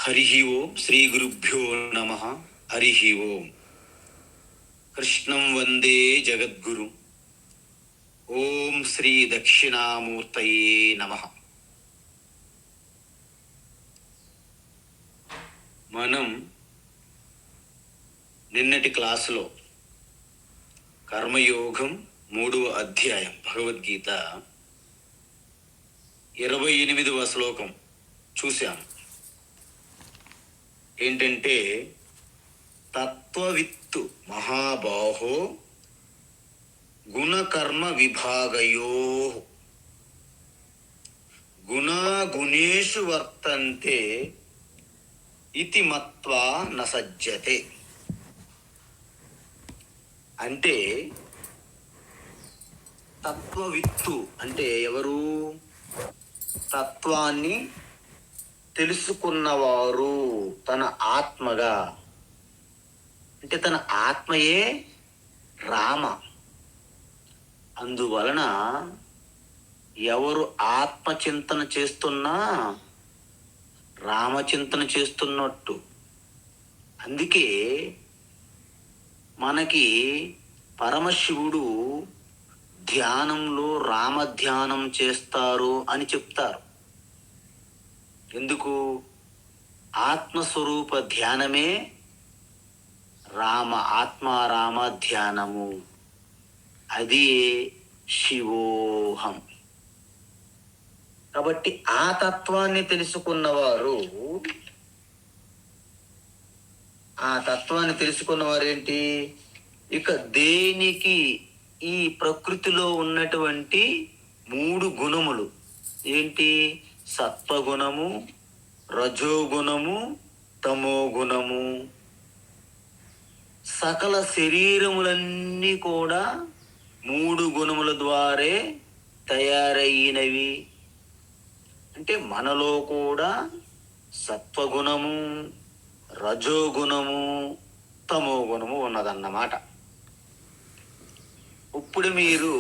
హరి ఓం శ్రీ గురుభ్యో నమ. హరి ఓం. కృష్ణం వందే జగద్గురు. ఓం శ్రీ దక్షిణామూర్తయే నమ. మనం నిన్నటి క్లాసులో కర్మయోగం 3వ అధ్యాయం భగవద్గీత 28వ శ్లోకం చూశాం. ఏంటంటే, తత్వవిత్తు మహాబాహో గుణకర్మ విభాగయో గుణాగుణేషు వర్తంతే ఇతి మత్వా న సజ్జతే. అంటే తత్వవిత్తు అంటే ఎవరు? తత్వాన్ని తెలుసుకున్నవారు, తన ఆత్మగా, అంటే తన ఆత్మయే రామ. అందువలన ఎవరు ఆత్మచింతన చేస్తున్నా రామచింతన చేస్తున్నట్టు. అందుకే మనకి పరమశివుడు ధ్యానంలో రామధ్యానం చేస్తారు అని చెప్తారు. ఎందుకు? ఆత్మస్వరూప ధ్యానమే ఆత్మారామ ధ్యానము. అది శివోహం. కాబట్టి ఆ తత్వాన్ని తెలుసుకున్నవారు ఏంటి? ఇక దేనికి ఈ ప్రకృతిలో ఉన్నటువంటి 3 గుణములు ఏంటి? సత్వగుణము, రజోగుణము, తమోగుణము. సకల శరీరములన్నీ కూడా 3 గుణముల ద్వారే తయారయ్యినవి. అంటే మనలో కూడా సత్వగుణము, రజోగుణము, తమోగుణము ఉన్నదన్నమాట. ఇప్పుడు మీరు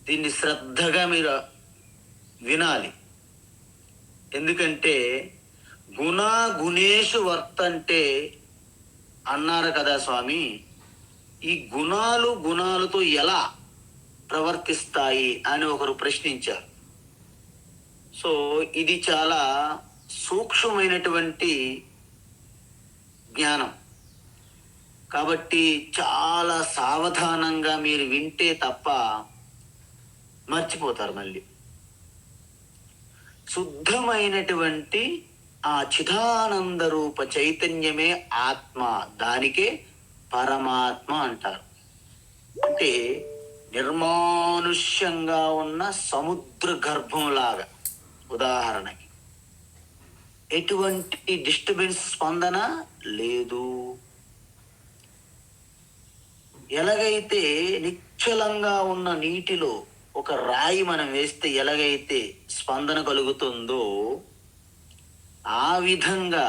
దీన్ని శ్రద్ధగా వినాలి. ఎందుకంటే గుణేషు వర్తంటే అన్నారు కదా స్వామి. ఈ గుణాలతో ఎలా ప్రవర్తిస్తాయి అని ఒకరు ప్రశ్నించారు. సో ఇది చాలా సూక్ష్మమైనటువంటి జ్ఞానం. కాబట్టి చాలా సావధానంగా మీరు వింటే తప్ప మర్చిపోతారు. మళ్ళీ శుద్ధమైనటువంటి ఆ చిదానంద రూప చైతన్యమే ఆత్మ. దానికే పరమాత్మ అంటారు. అంటే నిర్మానుష్యంగా ఉన్న సముద్ర గర్భంలాగా. ఉదాహరణకి ఎటువంటి డిస్టర్బెన్స్, స్పందన లేదు. ఎలాగైతే నిశ్చలంగా ఉన్న నీటిలో ఒక రాయి మనం వేస్తే ఎలాగైతే స్పందన కలుగుతుందో, ఆ విధంగా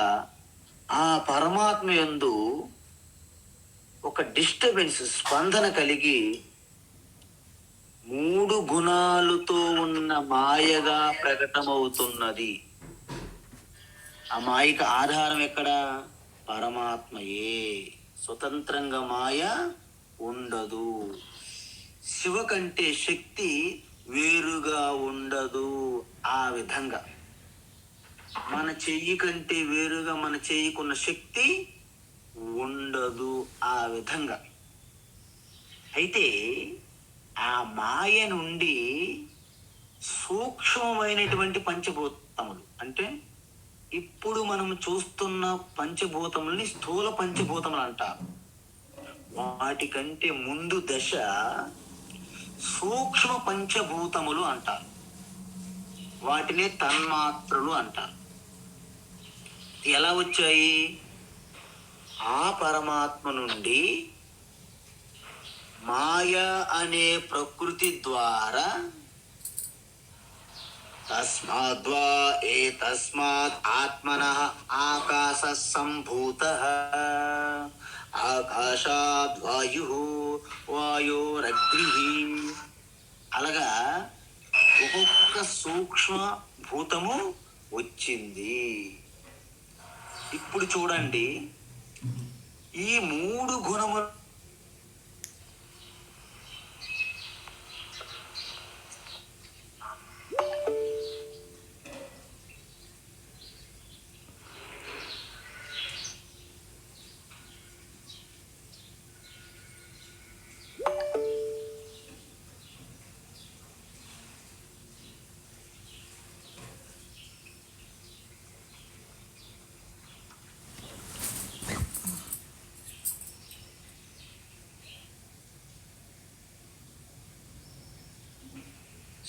ఆ పరమాత్మ యందు ఒక డిస్టర్బెన్స్, స్పందన కలిగి 3 గుణాలతో ఉన్న మాయగా ప్రకటమవుతున్నది. ఆ మాయకు ఆధారం ఎక్కడ? పరమాత్మయే. స్వతంత్రంగా మాయ ఉండదు. శివ కంటే శక్తి వేరుగా ఉండదు. ఆ విధంగా మన చెయ్యి కంటే వేరుగా మన చెయ్యికున్న శక్తి ఉండదు. ఆ విధంగా అయితే ఆ మాయ నుండి సూక్ష్మమైనటువంటి పంచభూతములు, అంటే ఇప్పుడు మనం చూస్తున్న పంచభూతముల్ని స్థూల పంచభూతములు అంటారు. వాటికంటే ముందు దశ సూక్ష్మ పంచభూతములు అంటారు. వాటినే తన్మాత్రలు అంటారు. ఎలా వచ్చాయి? ఆ పరమాత్మ నుండి మాయ అనే ప్రకృతి ద్వారా తస్మాత్ ఆత్మనః ఆకాశ సంభూతః ఆకాశాద్ వాయోరగ్నిః. అలాగా ఒక్కొక్క సూక్ష్మ భూతము వచ్చింది. ఇప్పుడు చూడండి, ఈ మూడు గుణములు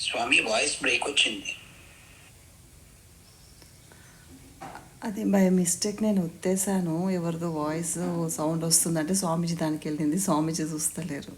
స్వామి వాయిస్ బ్రేక్ వచ్చింది. అది బై మిస్టేక్ నేను ఒత్తేసాను. ఎవరిదో వాయిస్ సౌండ్ వస్తుందంటే స్వామీజీ దానికి వెళ్ళింది. స్వామీజీ చూస్తలేరు.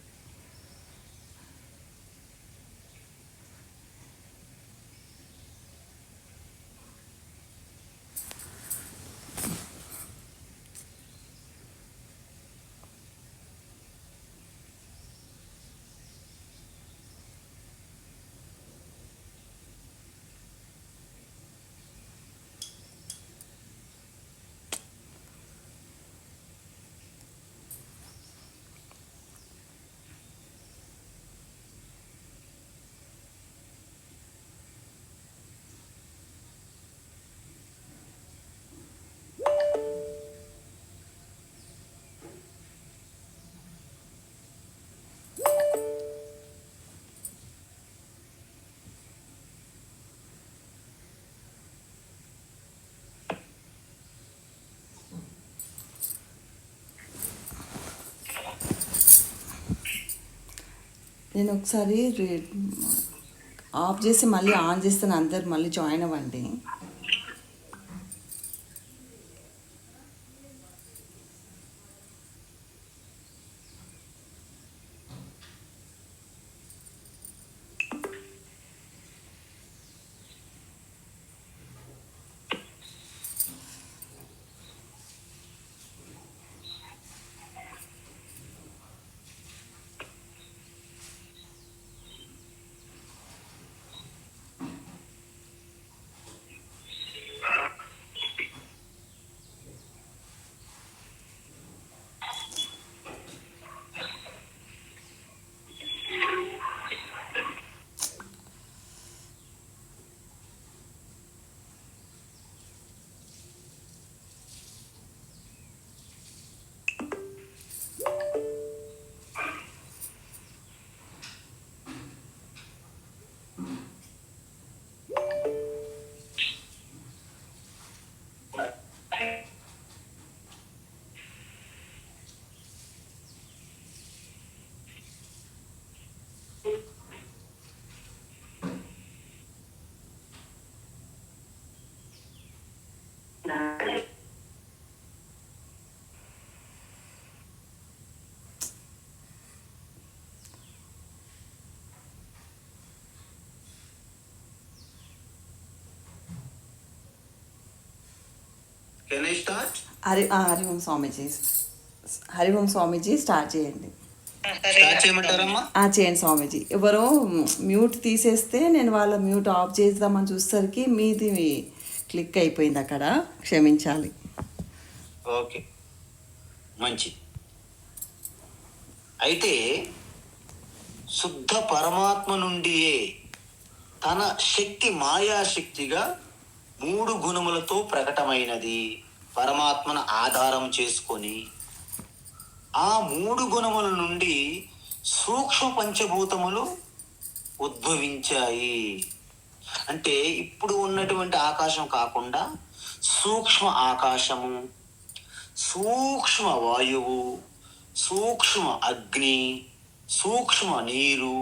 నేను ఒకసారి ఆఫ్ చేసి మళ్ళీ ఆన్ చేస్తాను. అందరు మళ్ళీ జాయిన్ అవ్వండి. Can I start? Hari Om Swamiji, Hari Om Swamiji start చేయండి. స్టార్ట్ చేయమంటారమ్మా? చేయండి స్వామీజీ. ఎవరో మ్యూట్ తీసేస్తే నేను వాళ్ళ మ్యూట్ ఆఫ్ చేద్దామని చూసేసరికి మీది క్లిక్ అయిపోయింది అక్కడ. క్షమించాలి. ఓకే, మంచి. అయితే శుద్ధ పరమాత్మ నుండియే తన శక్తి మాయాశక్తిగా మూడు గుణములతో ప్రకటమైనది. పరమాత్మను ఆధారం చేసుకొని ఆ మూడు గుణముల నుండి సూక్ష్మ పంచభూతములు ఉద్భవించాయి. అంటే ఇప్పుడు ఉన్నటువంటి ఆకాశం కాకుండా సూక్ష్మ ఆకాశము, సూక్ష్మ వాయువు, సూక్ష్మ అగ్ని, సూక్ష్మ నీరు,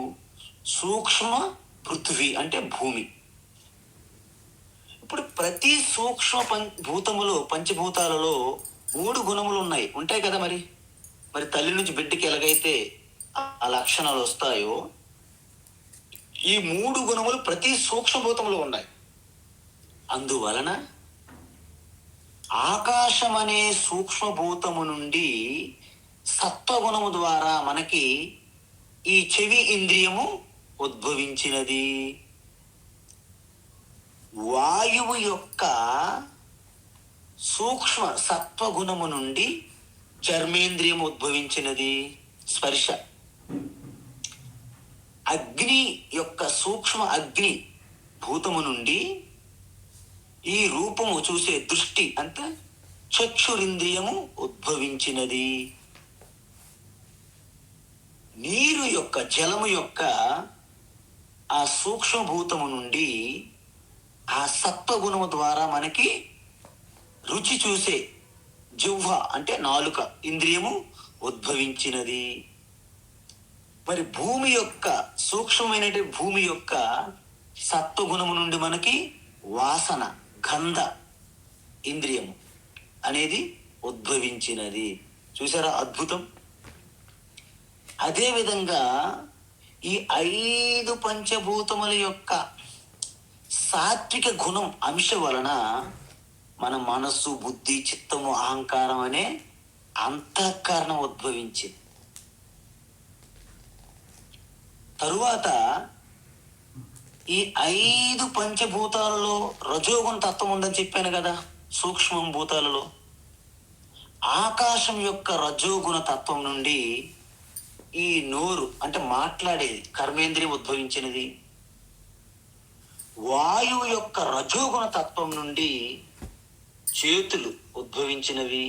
సూక్ష్మ పృథ్వీ అంటే భూమి. ఇప్పుడు ప్రతి సూక్ష్మ భూతములో, పంచభూతాలలో మూడు గుణములు ఉంటాయి కదా. మరి తల్లి నుంచి బిడ్డకి ఎలాగైతే ఆ లక్షణాలు వస్తాయో, ఈ మూడు గుణములు ప్రతి సూక్ష్మభూతంలో ఉన్నాయి. అందువలన ఆకాశం అనే సూక్ష్మభూతము నుండి సత్వగుణము ద్వారా మనకి ఈ చెవి ఇంద్రియము ఉద్భవించినది. వాయువు యొక్క సూక్ష్మ సత్వగుణము నుండి చర్మేంద్రియం ఉద్భవించినది. స్పర్శ. అగ్ని యొక్క సూక్ష్మ అగ్ని భూతము నుండి ఈ రూపము చూసే దృష్టి అంటే చక్షురింద్రియము ఉద్భవించినది. నీరు యొక్క జలము యొక్క ఆ సూక్ష్మభూతము నుండి ఆ సత్వగుణము ద్వారా మనకి రుచి చూసే జిహ్వ అంటే నాలుక ఇంద్రియము ఉద్భవించినది. మరి భూమి యొక్క సూక్ష్మమైనటువంటి భూమి యొక్క సత్వగుణము నుండి మనకి వాసన గంధ ఇంద్రియము అనేది ఉద్భవించినది. చూసారా అద్భుతం. అదేవిధంగా ఈ 5 పంచభూతముల యొక్క సాత్విక గుణం అంశ వలన మన మనస్సు బుద్ధి చిత్తము అహంకారం అనే అంతఃకరణం ఉద్భవించింది. తరువాత ఈ 5 పంచభూతాలలో రజోగుణ తత్వం ఉందని చెప్పాను కదా. సూక్ష్మం భూతాలలో ఆకాశం యొక్క రజోగుణ తత్వం నుండి ఈ నోరు అంటే మాట్లాడేది కర్మేంద్రియం ఉద్భవించినది. వాయువు యొక్క రజోగుణ తత్వం నుండి చేతులు ఉద్భవించినవి.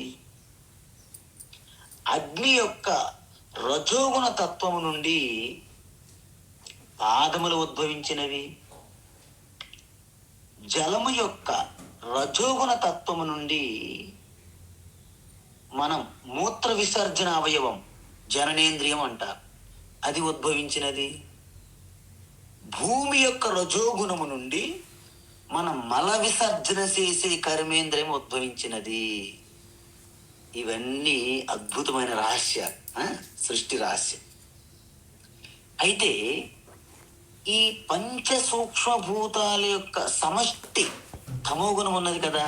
అగ్ని యొక్క రజోగుణ తత్వము నుండి పాదములు ఉద్భవించినవి. జలము యొక్క రజోగుణ తత్వము నుండి మనం మూత్ర విసర్జన అవయవం జననేంద్రియం అంటారు, అది ఉద్భవించినది. భూమి యొక్క రజోగుణము నుండి మనం మల విసర్జన చేసే కర్మేంద్రియం ఉద్భవించినది. ఇవన్నీ అద్భుతమైన రహస్యాలు, సృష్టి రహస్యం. అయితే ఈ పంచ సూక్ష్మభూతాల యొక్క సమష్టి తమోగుణం ఉన్నది కదా,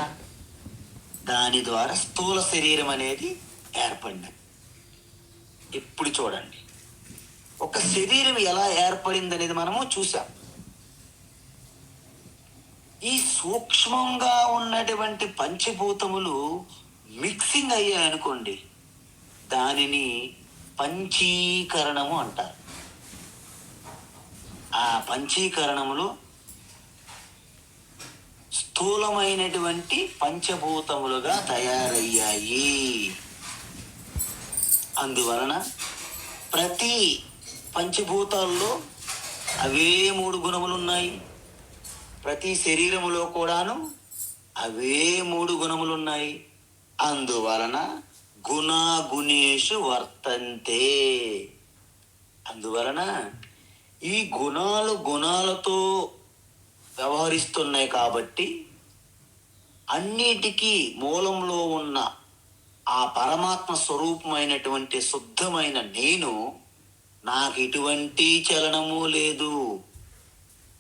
దాని ద్వారా స్థూల శరీరం అనేది ఏర్పడింది. ఇప్పుడు చూడండి, ఒక శరీరం ఎలా ఏర్పడింది అనేది మనము చూసాం. ఈ సూక్ష్మంగా ఉన్నటువంటి పంచభూతములు మిక్సింగ్ అయ్యాయి అనుకోండి, దానిని పంచీకరణము అంటారు. ఆ పంచీకరణములు స్థూలమైనటువంటి పంచభూతములుగా తయారయ్యాయి. అందువలన ప్రతి పంచభూతాల్లో అవే 3 గుణములు ఉన్నాయి. ప్రతి శరీరములో కూడాను అవే 3 గుణములు ఉన్నాయి. అందువలన గుణాగుణేషు వర్తంతే. అందువలన ఈ గుణాలతో వ్యవహరిస్తున్నాయి కాబట్టి అన్నిటికీ మూలంలో ఉన్న ఆ పరమాత్మ స్వరూపమైనటువంటి శుద్ధమైన నేను, నాకు ఎటువంటి చలనము లేదు,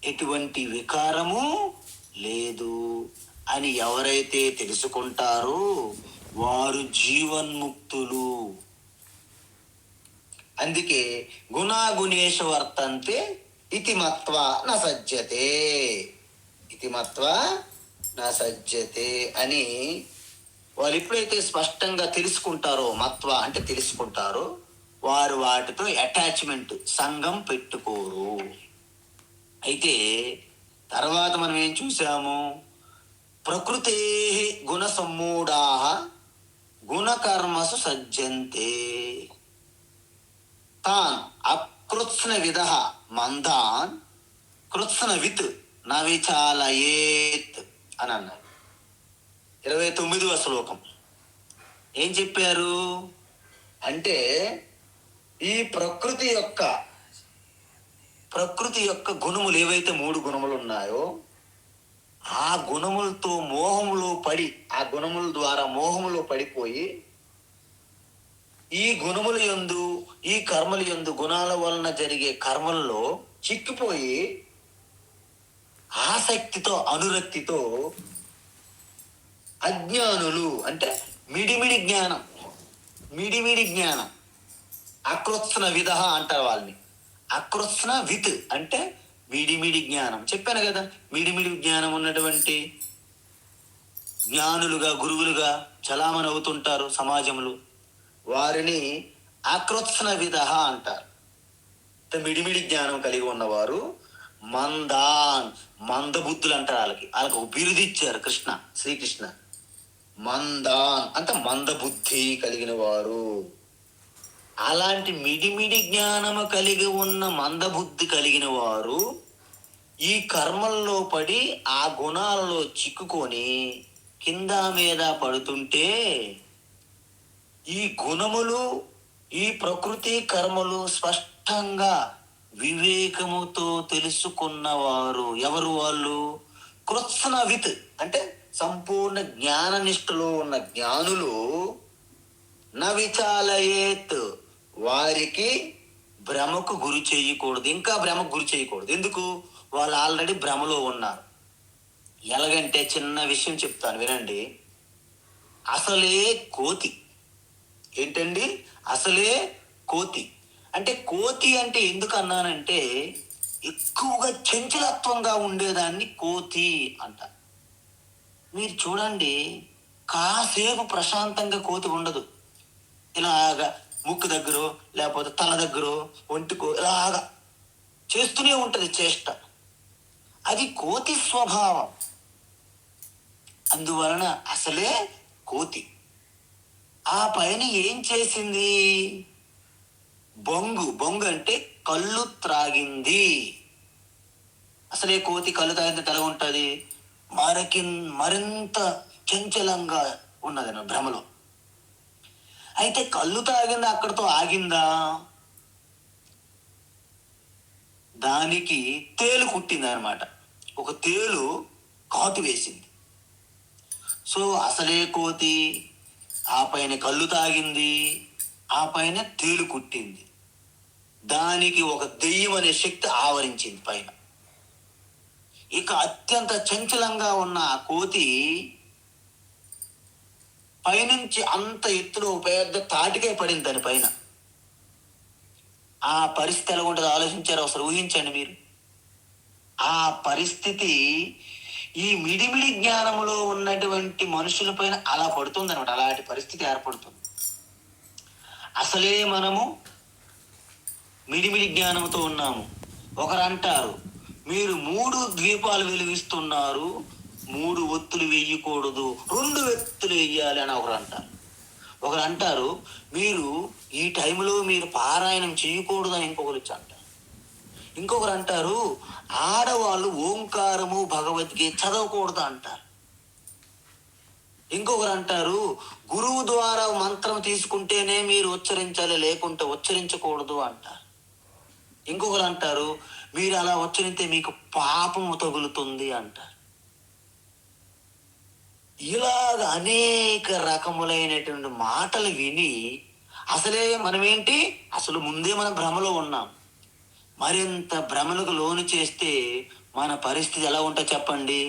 ఎటువంటి వికారము లేదు అని ఎవరైతే తెలుసుకుంటారో వారు జీవన్ముక్తులు. అందుకే గుణాగుణేష వర్తంతే ఇతి మత్వా న సజ్జతే, ఇతి మత్వా న సజ్జతే అని వాళ్ళు ఎప్పుడైతే స్పష్టంగా తెలుసుకుంటారో, మత్వా అంటే తెలుసుకుంటారో, వారు వాటితో అటాచ్మెంట్ సంఘం పెట్టుకోరు. అయితే తర్వాత మనం ఏం చూసాము, ప్రకృతే గుణ సమ్మూఢా గుణకర్మసు సజ్జంతే తాన్ అకృత్స్న విధ మందాన్ కృత్స్న విత్ నవిచాలయేత్ అని అన్నారు. 29వ శ్లోకం ఏం చెప్పారు అంటే, ఈ ప్రకృతి యొక్క గుణములు ఏవైతే 3 గుణములు ఉన్నాయో ఆ గుణములతో మోహములో పడి, ఆ గుణముల ద్వారా మోహములో పడిపోయి ఈ గుణముల యందు ఈ కర్మల యందు గుణాల వలన జరిగే కర్మల్లో చిక్కిపోయి ఆసక్తితో అనురక్తితో అజ్ఞానులు అంటే మిడిమిడి జ్ఞానం అకృత్స్న విధ అంటారు వాళ్ళని. అకృత్స్న విత్ అంటే మిడిమిడి జ్ఞానం. చెప్పాను కదా, మిడిమిడి జ్ఞానం ఉన్నటువంటి జ్ఞానులుగా గురువులుగా చలామణి అవుతుంటారు సమాజంలో, వారిని ఆకృత్సన విధ అంటారు. మిడిమిడి జ్ఞానం కలిగి ఉన్నవారు మందాన్, మందబుద్ధులు అంటారు. వాళ్ళకి ఒక బిరుదు ఇచ్చారు శ్రీకృష్ణ. మందాన్ అంటే మందబుద్ధి కలిగిన వారు. అలాంటి మిడిమిడి జ్ఞానము కలిగి ఉన్న మందబుద్ధి కలిగిన వారు ఈ కర్మల్లో పడి ఆ గుణాలలో చిక్కుకొని కింద మీద పడుతుంటే, ఈ గుణములు ఈ ప్రకృతి కర్మలు స్పష్టంగా వివేకముతో తెలుసుకున్నవారు ఎవరు? వాళ్ళు కృత్స్నవిత్ అంటే సంపూర్ణ జ్ఞాన నిష్ఠలో ఉన్న జ్ఞానులు. నవిచాలయేత్ వారికి భ్రమకు గురి చేయకూడదు, ఇంకా భ్రమకు గురి చేయకూడదు. ఎందుకు? వాళ్ళు ఆల్రెడీ భ్రమలో ఉన్నారు. ఎలాగంటే చిన్న విషయం చెప్తాను వినండి. అసలే కోతి ఏంటండి? అసలే కోతి అంటే, కోతి అంటే ఎందుకు అన్నానంటే ఎక్కువగా చంచలత్వంగా ఉండేదాన్ని కోతి అంట. మీరు చూడండి, కాసేపు ప్రశాంతంగా కోతి ఉండదు. ఇలాగా ముక్కు దగ్గర లేకపోతే తల దగ్గర ఒంటికో ఇలాగా చేస్తూనే ఉంటది చేష్ట. అది కోతి స్వభావం. అందువలన అసలే కోతి. ఆ పైన ఏం చేసింది? బొంగు అంటే కళ్ళు త్రాగింది. అసలే కోతి కళ్ళు తాగింది తల ఉంటుంది, మరింత చంచలంగా ఉన్నది భ్రమలో. అయితే కళ్ళు తాగింది అక్కడితో ఆగిందా? దానికి తేలు కుట్టింది అనమాట. ఒక తేలు కాటు వేసింది. సో అసలే కోతి, ఆ పైన కళ్ళు తాగింది, ఆ పైన తేలు కుట్టింది. దానికి ఒక దెయ్యం అనే శక్తి ఆవరించింది పైన. ఇక అత్యంత చంచలంగా ఉన్న ఆ కోతి పైనుంచి అంత ఎత్తులో పెద్ద తాటికాయ పడింది దాని పైన. ఆ పరిస్థితి ఎలా ఉంటుందో ఆలోచించారు ఒకసారి, ఊహించండి మీరు. ఆ పరిస్థితి ఈ మిడిమిడి జ్ఞానంలో ఉన్నటువంటి మనుషుల పైన అలా పడుతుంది అనమాట. అలాంటి పరిస్థితి ఏర్పడుతుంది. అసలే మనము మిడిమిడి జ్ఞానంతో ఉన్నాము. ఒకరు అంటారు, మీరు 3 ద్వీపాలు వెలిగిస్తున్నారు, 3 ఒత్తులు వేయకూడదు, 2 ఒత్తులు వేయాలి అని ఒకరు అంటారు. ఒకరు అంటారు, మీరు ఈ టైంలో మీరు పారాయణం చేయకూడదు అని ఇంకొకరు అంటారు. ఇంకొకరు అంటారు, ఆడవాళ్ళు ఓంకారము భగవద్గీత చదవకూడదు అంటారు. ఇంకొకరు అంటారు, గురువు ద్వారా మంత్రం తీసుకుంటేనే మీరు ఉచ్చరించాలి, లేకుంటే ఉచ్చరించకూడదు అంటారు. ఇంకొకరు అంటారు, మీరు అలా ఉచ్చరిస్తే మీకు పాపము తగులుతుంది అంటారు. ఇలాగ అనేక రకములైనటువంటి మాటలు విని అసలే మనమేంటి, అసలు ముందే మన భ్రమలో ఉన్నాం. మరింత భ్రమలకు లోను చేస్తే మన పరిస్థితి ఎలా ఉంటుందో చెప్పండి.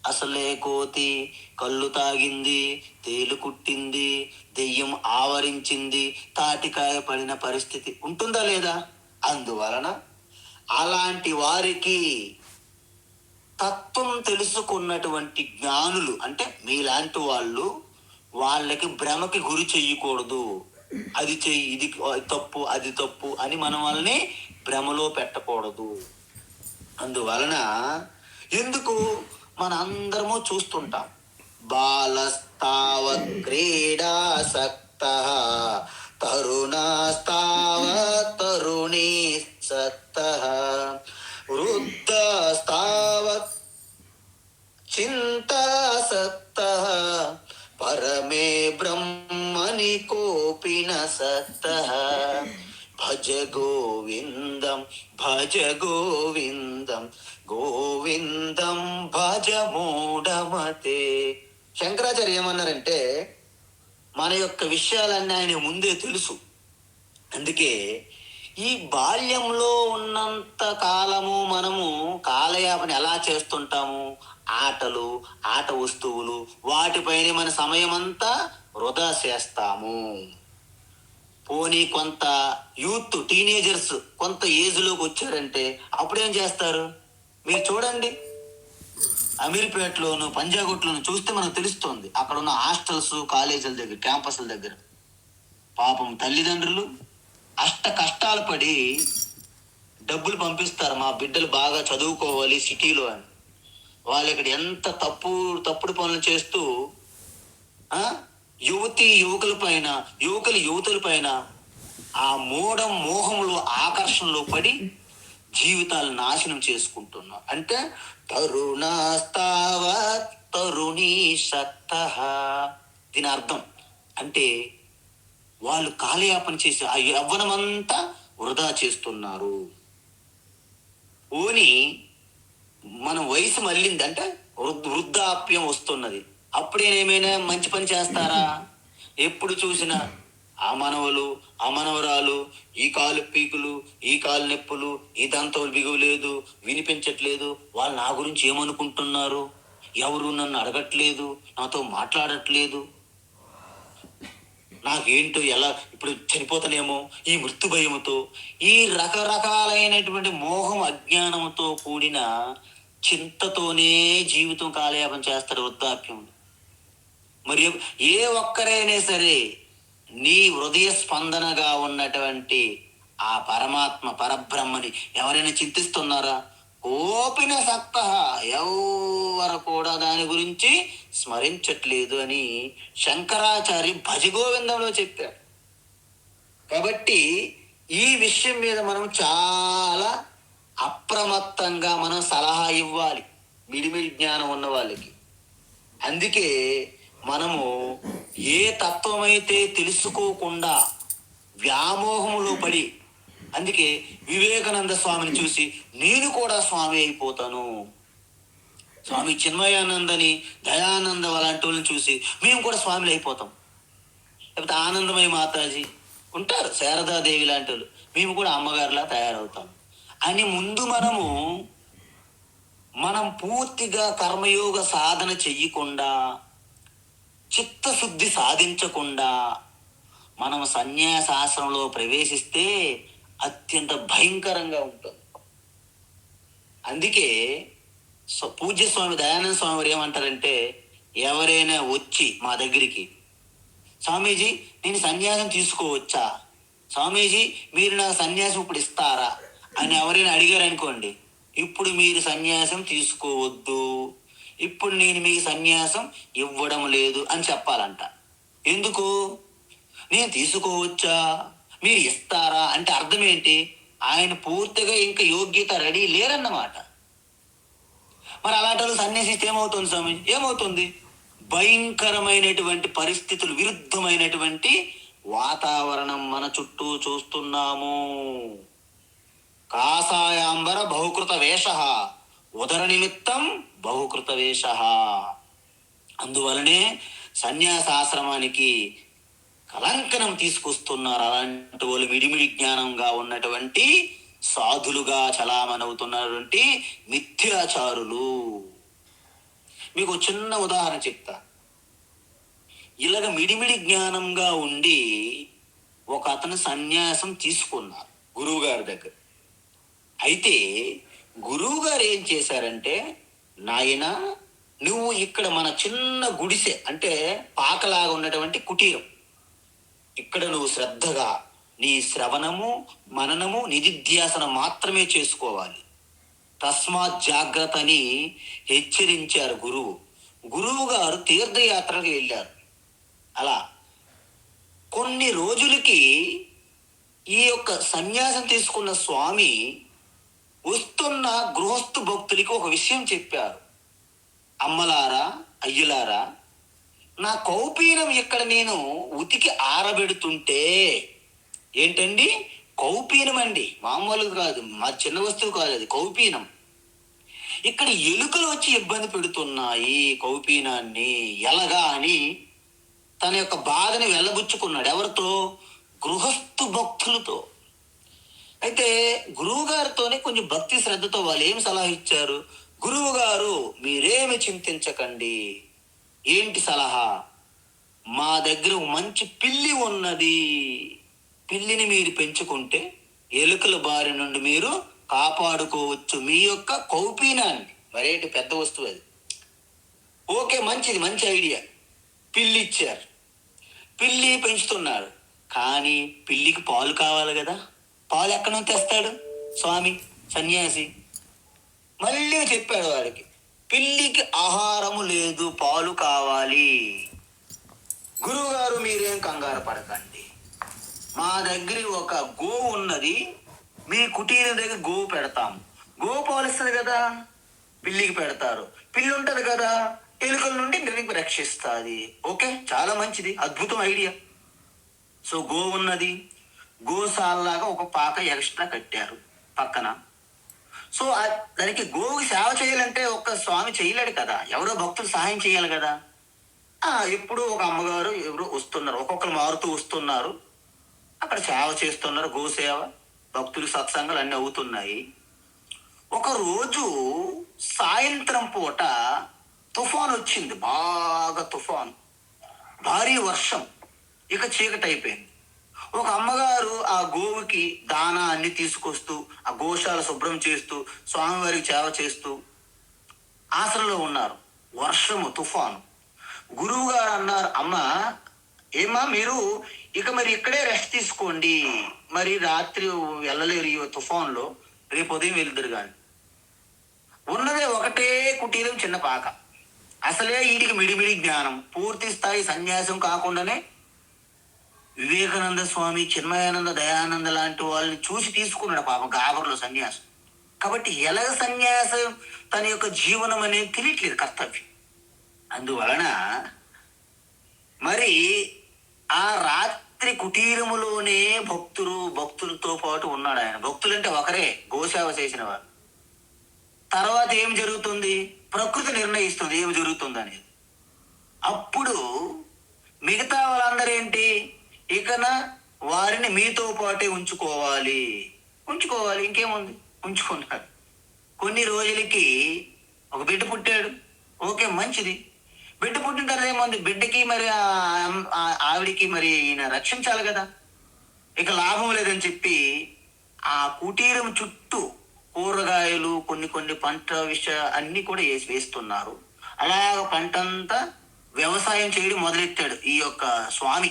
అసలే కోతి, కళ్ళు తాగింది, తేలు కుట్టింది, దెయ్యం ఆవరించింది, తాటికాయ పడిన పరిస్థితి ఉంటుందా లేదా? అందువలన అలాంటి వారికి తత్వం తెలుసుకున్నటువంటి జ్ఞానులు అంటే మీలాంటి వాళ్ళు, వాళ్ళకి భ్రమకి గురి చెయ్యకూడదు. అది చెయ్యి, ఇది తప్పు, అది తప్పు అని మనం వాళ్ళని భ్రమలో పెట్టకూడదు. అందువలన ఎందుకు మన అందరము చూస్తుంటాం, బాలస్తావత్ క్రీడాసక్తః తరుణాస్తావత్ తరుణీ సక్తః వృద్ధస్తావత్ చింతాసక్తః పరమే బ్రహ్మణి కోపి న సక్తః భజ గోవిందం భజ గోవిందం గోవిందం భజ మూఢమతే. శంకరాచార్య ఏమన్నారంటే, మన యొక్క విషయాలన్నీ ఆయన ముందే తెలుసు. అందుకే ఈ బాల్యంలో ఉన్నంత కాలము మనము కాలయాపన ఎలా చేస్తుంటాము? ఆటలు, ఆట వస్తువులు, వాటిపైన మన సమయం అంతా వృధా చేస్తాము. పోనీ కొంత యూత్, టీనేజర్స్ కొంత ఏజ్లోకి వచ్చారంటే అప్పుడేం చేస్తారు? మీరు చూడండి, అమీర్పేటలోను, పంజాగుట్లోను చూస్తే మనకు తెలుస్తోంది. అక్కడ ఉన్న హాస్టల్స్, కాలేజీల దగ్గర, క్యాంపస్ల దగ్గర పాపం తల్లిదండ్రులు అష్ట కష్టాలు పడి డబ్బులు పంపిస్తారు, మా బిడ్డలు బాగా చదువుకోవాలి సిటీలో అని. వాళ్ళు ఇక్కడ ఎంత తప్పుడు పనులు చేస్తూ ఆ యువతుల పైన ఆ మోహములు, ఆకర్షణలో పడి జీవితాలు నాశనం చేసుకుంటున్నారు. అంటే తరుణాస్తావ తరుణీ సత్తః. దీని అర్థం అంటే వాళ్ళు కాలయాపన చేసి ఆ యవ్వనమంతా వృధా చేస్తున్నారు. ఓని మన వయసు మళ్ళింది అంటే వృద్ధాప్యం వస్తున్నది, అప్పుడేనేమైనా మంచి పని చేస్తారా? ఎప్పుడు చూసినా ఆ మనవలు, ఆ మనవరాలు, ఈ కాలు పీకులు, ఈ కాలు నొప్పులు, ఈ దంతం బిగువలేదు, వినిపించట్లేదు, వాళ్ళు నా గురించి ఏమనుకుంటున్నారు, ఎవరు నన్ను అడగట్లేదు, నాతో మాట్లాడట్లేదు, నాకేంటో, ఎలా ఇప్పుడు చనిపోతానేమో ఈ మృత్యు భయముతో, ఈ రకరకాలైనటువంటి మోహం, అజ్ఞానంతో కూడిన చింతతోనే జీవితం కాలయాపన చేస్తారు వృద్ధాప్యం. మరి ఏ ఒక్కరైనా సరే నీ హృదయ స్పందనగా ఉన్నటువంటి ఆ పరమాత్మ, పరబ్రహ్మని ఎవరైనా చింతిస్తున్నారా? ఓపిన సక్త, ఎవరు కూడా దాని గురించి స్మరించట్లేదు అని శంకరాచార్య భజగోవిందంలో చెప్పారు. కాబట్టి ఈ విషయం మీద మనం చాలా అప్రమత్తంగా మనం సలహా ఇవ్వాలి మిడిమిడి జ్ఞానం ఉన్న వాళ్ళకి. అందుకే మనము ఏ తత్వమైతే తెలుసుకోకుండా వ్యామోహములో పడి, అందుకే వివేకానంద స్వామిని చూసి నేను కూడా స్వామి అయిపోతాను, స్వామి చిన్మయానందని, దయానంద అలాంటి వాళ్ళని చూసి మేము కూడా స్వామిలు అయిపోతాం, లేకపోతే ఆనందమయ మాతాజీ ఉంటారు, శారదాదేవి లాంటి వాళ్ళు, మేము కూడా అమ్మగారిలా తయారవుతాం అని ముందు మనం పూర్తిగా కర్మయోగ సాధన చెయ్యకుండా, చిత్తశుద్ధి సాధించకుండా మనం సన్యాసాశ్రమంలో ప్రవేశిస్తే అత్యంత భయంకరంగా ఉంటుంది. అందుకే పూజ్య స్వామి దయానంద స్వామి వారు ఏమంటారంటే, ఎవరైనా వచ్చి మా దగ్గరికి, స్వామీజీ నేను సన్యాసం తీసుకోవచ్చా, స్వామీజీ మీరు నాకు సన్యాసం ఇప్పుడు ఇస్తారా అని ఎవరైనా అడిగారు అనుకోండి, ఇప్పుడు మీరు సన్యాసం తీసుకోవద్దు, ఇప్పుడు నేను మీకు సన్యాసం ఇవ్వడం లేదు అని చెప్పాలంట. ఎందుకు? నేను తీసుకోవచ్చా, మీరు ఇస్తారా అంటే అర్థం ఏంటి? ఆయన పూర్తిగా ఇంకా యోగ్యత రెడీ లేరన్నమాట. మరి అలాంటి వాళ్ళు సన్యాసిస్తే ఏమవుతుంది స్వామి? ఏమవుతుంది? భయంకరమైనటువంటి పరిస్థితులు, విరుద్ధమైనటువంటి వాతావరణం మన చుట్టూ చూస్తున్నాము. కాషాయాంబర బహుకృత వేష, ఉదర నిమిత్తం బహుకృత వేష. అందువలనే సన్యాసాశ్రమానికి కలంకనం తీసుకొస్తున్నారు అలాంటి వాళ్ళు, మిడిమిడి జ్ఞానంగా ఉన్నటువంటి సాధులుగా చలామణవుతున్నటువంటి మిథ్యాచారులు. మీకు చిన్న ఉదాహరణ చెప్తా. ఇలాగ మిడిమిడి జ్ఞానంగా ఉండి ఒక అతను సన్యాసం తీసుకున్నారు గురువు గారి దగ్గర. అయితే గురువు గారు ఏం చేశారంటే, నాయన నువ్వు ఇక్కడ మన చిన్న గుడిసె అంటే పాకలాగా ఉన్నటువంటి కుటీరం, ఇక్కడ నువ్వు శ్రద్ధగా నీ శ్రవణము, మననము, నిధిధ్యాసనం మాత్రమే చేసుకోవాలి. తస్మాత్ జాగ్రత్త అని హెచ్చరించారు గురువు గారు తీర్థయాత్రకు వెళ్ళారు. అలా కొన్ని రోజులకి ఈ యొక్క సన్యాసం తీసుకున్న స్వామి వస్తున్న గృహస్థు భక్తులకి ఒక విషయం చెప్పారు. అమ్మలారా, అయ్యులారా, నా కౌపీనం ఇక్కడ నేను ఉతికి ఆరబెడుతుంటే, ఏంటండి కౌపీనం అండి, మామూలుగా కాదు, మా చిన్న వస్తువు కాదు అది, కౌపీనం. ఇక్కడ ఎలుకలు వచ్చి ఇబ్బంది పెడుతున్నాయి కౌపీనాన్ని, ఎలాగా అని తన యొక్క బాధని వెళ్ళబుచ్చుకున్నాడు. ఎవరితో? గృహస్థు భక్తులతో. అయితే గురువు గారితోనే కొంచెం భక్తి శ్రద్ధతో వాళ్ళు ఏం సలహా ఇచ్చారు? గురువు గారు మీరేమి చింతించకండి. ఏంటి సలహా? మా దగ్గర మంచి పిల్లి ఉన్నది, పిల్లిని మీరు పెంచుకుంటే ఎలుకల బారి నుండి మీరు కాపాడుకోవచ్చు మీ యొక్క కౌపీనాన్ని. మరేంటి పెద్ద వస్తువు అది. ఓకే, మంచిది, మంచి ఐడియా. పిల్లి ఇచ్చారు, పిల్లి పెంచుతున్నాడు. కానీ పిల్లికి పాలు కావాలి కదా, పాలు ఎక్కడి నుంచి తెస్తాడు స్వామి సన్యాసి? మళ్ళీ చెప్పాడు వాడికి, పిల్లికి ఆహారము లేదు, పాలు కావాలి. గురువుగారు మీరేం కంగారు పడకండి, మా దగ్గర ఒక గోవు ఉన్నది, మీ కుటీరం దగ్గర గోవు పెడతాము. గోవు పాలిస్తుంది కదా, పిల్లికి పెడతారు. పిల్లి ఉంటది కదా, ఎలుకల నుండి మీకు రక్షిస్తుంది. ఓకే, చాలా మంచిది, అద్భుతం ఐడియా. సో గో ఉన్నది, గోశాలలాగా ఒక పాక ఎక్స్ట్రా కట్టారు పక్కన. సో దానికి గోవుకి సేవ చేయాలంటే ఒక్క స్వామి చేయలేడు కదా, ఎవరో భక్తులు సహాయం చేయాలి కదా. ఎప్పుడు ఒక అమ్మగారు ఎవరు వస్తున్నారు, ఒక్కొక్కరు మారుతూ వస్తున్నారు, అక్కడ సేవ చేస్తున్నారు, గోసేవ, భక్తులు సత్సంగాలు అన్నీ అవుతున్నాయి. ఒక రోజు సాయంత్రం పూట తుఫాన్ వచ్చింది, బాగా తుఫాన్, భారీ వర్షం, ఇక చీకటి అయిపోయింది. ఒక అమ్మగారు ఆ గోవుకి దానా అన్ని తీసుకొస్తూ, ఆ గోశాల శుభ్రం చేస్తూ, స్వామివారికి సేవ చేస్తూ ఆసనలో ఉన్నారు. వర్షము, తుఫాను. గురువు గారు అన్నారు, అమ్మ ఏమా మీరు ఇక మరి ఇక్కడే రెస్ట్ తీసుకోండి, మరి రాత్రి వెళ్ళలేరు ఈ తుఫాన్లో, రేపు ఉదయం వెళ్తురు కానీ. ఉన్నదే ఒకటే కుటీరం, చిన్న పాక. అసలే వీడికి మిడిమిడి జ్ఞానం, పూర్తి స్థాయి సన్యాసం కాకుండానే వివేకానంద స్వామి, చిన్మయానంద, దయానంద లాంటి వాళ్ళని చూసి తీసుకున్నాడు పాపం గాబర్లో సన్యాసం. కాబట్టి ఎలాగ సన్యాసం తన యొక్క జీవనం అనేది తెలియట్లేదు, కర్తవ్యం. అందువలన మరి ఆ రాత్రి కుటీరములోనే భక్తులతో పాటు ఉన్నాడు ఆయన. భక్తులంటే ఒకరే, గోసేవ చేసిన వారు. తర్వాత ఏం జరుగుతుంది, ప్రకృతి నిర్ణయిస్తుంది ఏమి జరుగుతుంది అనేది. అప్పుడు మిగతా వాళ్ళందరూ ఏంటి, ఇకన వారిని మీతో పాటే ఉంచుకోవాలి, ఇంకేముంది, ఉంచుకున్నారు. కొన్ని రోజులకి ఒక బిడ్డ పుట్టాడు, ఓకే మంచిది. బిడ్డ పుట్టిన తర్వాత ఏముంది, బిడ్డకి మరి ఆవిడికి మరి ఈయన రక్షించాలి కదా, ఇక లాభం లేదని చెప్పి ఆ కుటీరం చుట్టూ కూరగాయలు, కొన్ని పంట అన్ని కూడా వేస్తున్నారు. అలాగ పంటంతా వ్యవసాయం చేయడం మొదలెట్టాడు ఈ యొక్క స్వామి.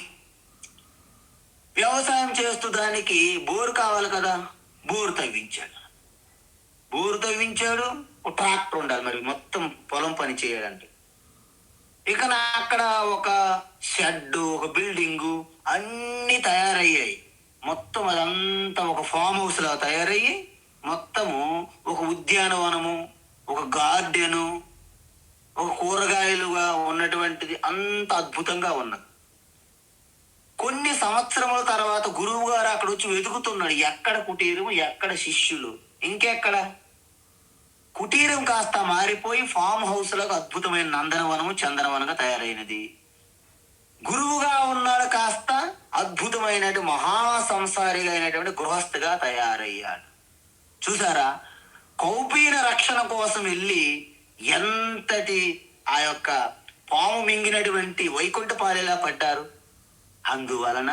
వ్యవసాయం చేస్తూ దానికి బోరు కావాలి కదా, బోరు తవ్వించాడు. ఒక ట్రాక్టర్ ఉండాలి మరి మొత్తం పొలం పని చేయడానికి. ఇక అక్కడ ఒక షెడ్, ఒక బిల్డింగు అన్ని తయారయ్యాయి. మొత్తం అదంతా ఒక ఫామ్ హౌస్ లా తయారయ్యి, మొత్తము ఒక ఉద్యానవనము, ఒక గార్డెను, ఒక కూరగాయలుగా ఉన్నటువంటిది, అంత అద్భుతంగా ఉన్నది. కొన్ని సంవత్సరముల తర్వాత గురువు గారు అక్కడ వచ్చి వెతుకుతున్నాడు, ఎక్కడ కుటీరం, ఎక్కడ శిష్యులు, ఇంకెక్కడ. కుటీరం కాస్త మారిపోయి ఫామ్ హౌస్ లకు అద్భుతమైన నందనవనము, చందనవనంగా తయారైనది. గురువుగా ఉన్నాడు కాస్త అద్భుతమైనటువంటి మహా సంసారిగా అయినటువంటి గృహస్థిగా తయారయ్యాడు. చూసారా, కౌపీన రక్షణ కోసం వెళ్ళి ఎంతటి ఆ యొక్క పాము మింగినటువంటి వైకుంఠపాలిలా పడ్డారు. అందువలన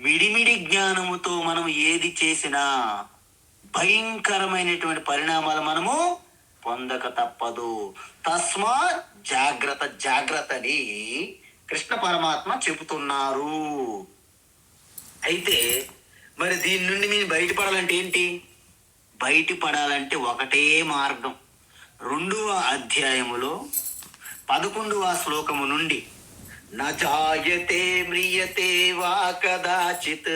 మిడిమిడి జ్ఞానముతో మనం ఏది చేసినా భయంకరమైనటువంటి పరిణామాలు మనము పొందక తప్పదు. తస్మాత్ జాగ్రత్తని కృష్ణ పరమాత్మ చెబుతున్నారు. అయితే మరి దీని నుండి మీరు బయటపడాలంటే ఏంటి? బయటపడాలంటే ఒకటే మార్గం. 2వ అధ్యాయములో 11వ శ్లోకము నుండి, నజాయతే మ్రియతే వా కదాచిత్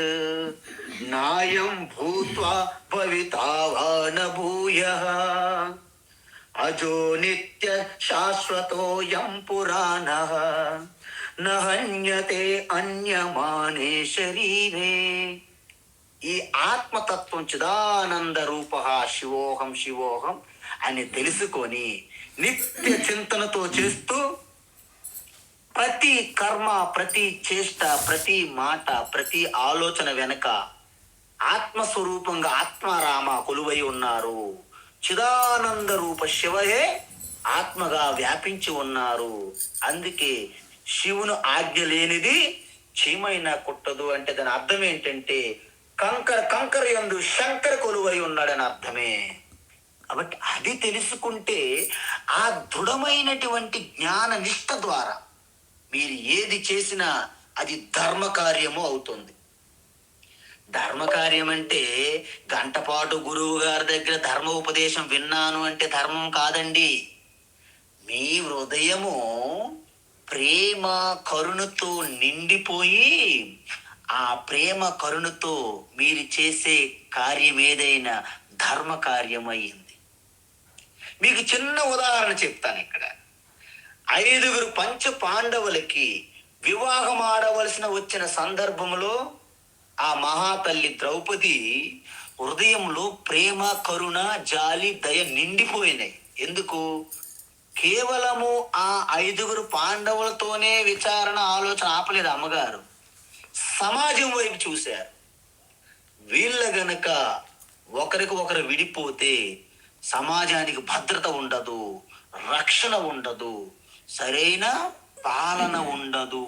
నాయం భూత్వా భవితా వా న భూయః అజో నిత్య శాశ్వతోయం పురాణః న హన్యతే అన్యమానే శరీరే. ఈ ఆత్మతత్వం చిదానంద రూప శివోహం అని తెలుసుకొని నిత్య చింతనతో చేస్తూ ప్రతి కర్మ, ప్రతి చేష్ట, ప్రతి మాట, ప్రతి ఆలోచన వెనక ఆత్మస్వరూపంగా ఆత్మారామ కొలువై ఉన్నారు. చిదానంద రూప శివయే ఆత్మగా వ్యాపించి ఉన్నారు. అందుకే శివుని ఆజ్ఞ లేనిది చీమైనా కుట్టదు అంటే దాని అర్థం ఏంటంటే కంకర యందు శంకర కొలువై ఉన్నాడని అర్థమే. కాబట్టి అది తెలుసుకుంటే ఆ దృఢమైనటువంటి జ్ఞాన నిష్ట ద్వారా మీరు ఏది చేసినా అది ధర్మ కార్యము అవుతుంది. ధర్మకార్యం అంటే గంటపాటు గురువు గారి దగ్గర ధర్మ ఉపదేశం విన్నాను అంటే ధర్మం కాదండి. మీ హృదయము ప్రేమ కరుణతో నిండిపోయి ఆ ప్రేమ కరుణతో మీరు చేసే కార్యం ఏదైనా ధర్మ కార్యం అయ్యింది. మీకు చిన్న ఉదాహరణ చెప్తాను. ఇక్కడ 5 పంచ పాండవులకి వివాహం ఆడవలసిన వచ్చిన సందర్భంలో ఆ మహాతల్లి ద్రౌపది హృదయంలో ప్రేమ కరుణ జాలి దయ నిండిపోయినాయి. ఎందుకు? కేవలము ఆ 5 పాండవులతోనే విచారణ ఆలోచన ఆపలేదు అమ్మగారు. సమాజం వైపు చూశారు. వీళ్ళ గనక ఒకరికి ఒకరు విడిపోతే సమాజానికి భద్రత ఉండదు, రక్షణ ఉండదు, సరైన పాలన ఉండదు.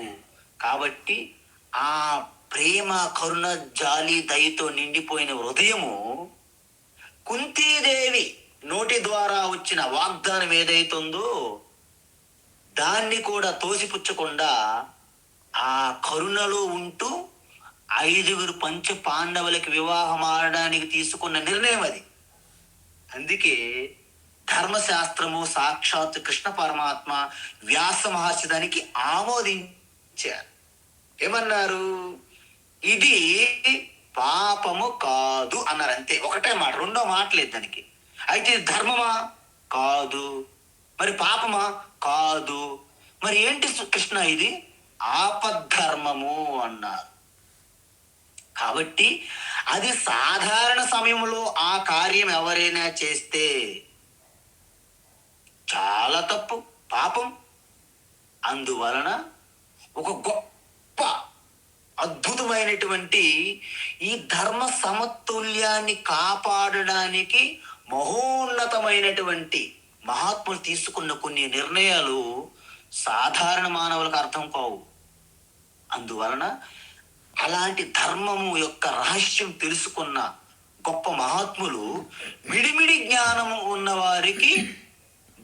కాబట్టి ఆ ప్రేమ కరుణ జాలి దయతో నిండిపోయిన హృదయము కుంతీదేవి నోటి ద్వారా వచ్చిన వాగ్దానం ఏదైతుందో దాన్ని కూడా తోసిపుచ్చకుండా ఆ కరుణలో ఉంటూ 5 పంచ పాండవులకి వివాహం ఆడడానికి తీసుకున్న నిర్ణయం అది. అందుకే ధర్మశాస్త్రము సాక్షాత్ కృష్ణ పరమాత్మ వ్యాస మహర్షి దానికి ఆమోదించారు. ఏమన్నారు? ఇది పాపము కాదు అన్నారు. అంతే, ఒకటే మాట, రెండో మాట లేదు దానికి. అయితే ఇది ధర్మమా? కాదు. మరి పాపమా? కాదు. మరి ఏంటి కృష్ణ ఇది? ఆపద్ధర్మము అన్నారు. కాబట్టి అది సాధారణ సమయంలో ఆ కార్యం ఎవరైనా చేస్తే చాలా తప్పు, పాపం. అందువలన ఒక గొప్ప అద్భుతమైనటువంటి ఈ ధర్మ సమతుల్యాన్ని కాపాడడానికి మహోన్నతమైనటువంటి మహాత్ములు తీసుకున్న కొన్ని నిర్ణయాలు సాధారణ మానవులకు అర్థం కావు. అందువలన అలాంటి ధర్మము యొక్క రహస్యం తెలుసుకున్న గొప్ప మహాత్ములు మిడిమిడి జ్ఞానము ఉన్న వారికి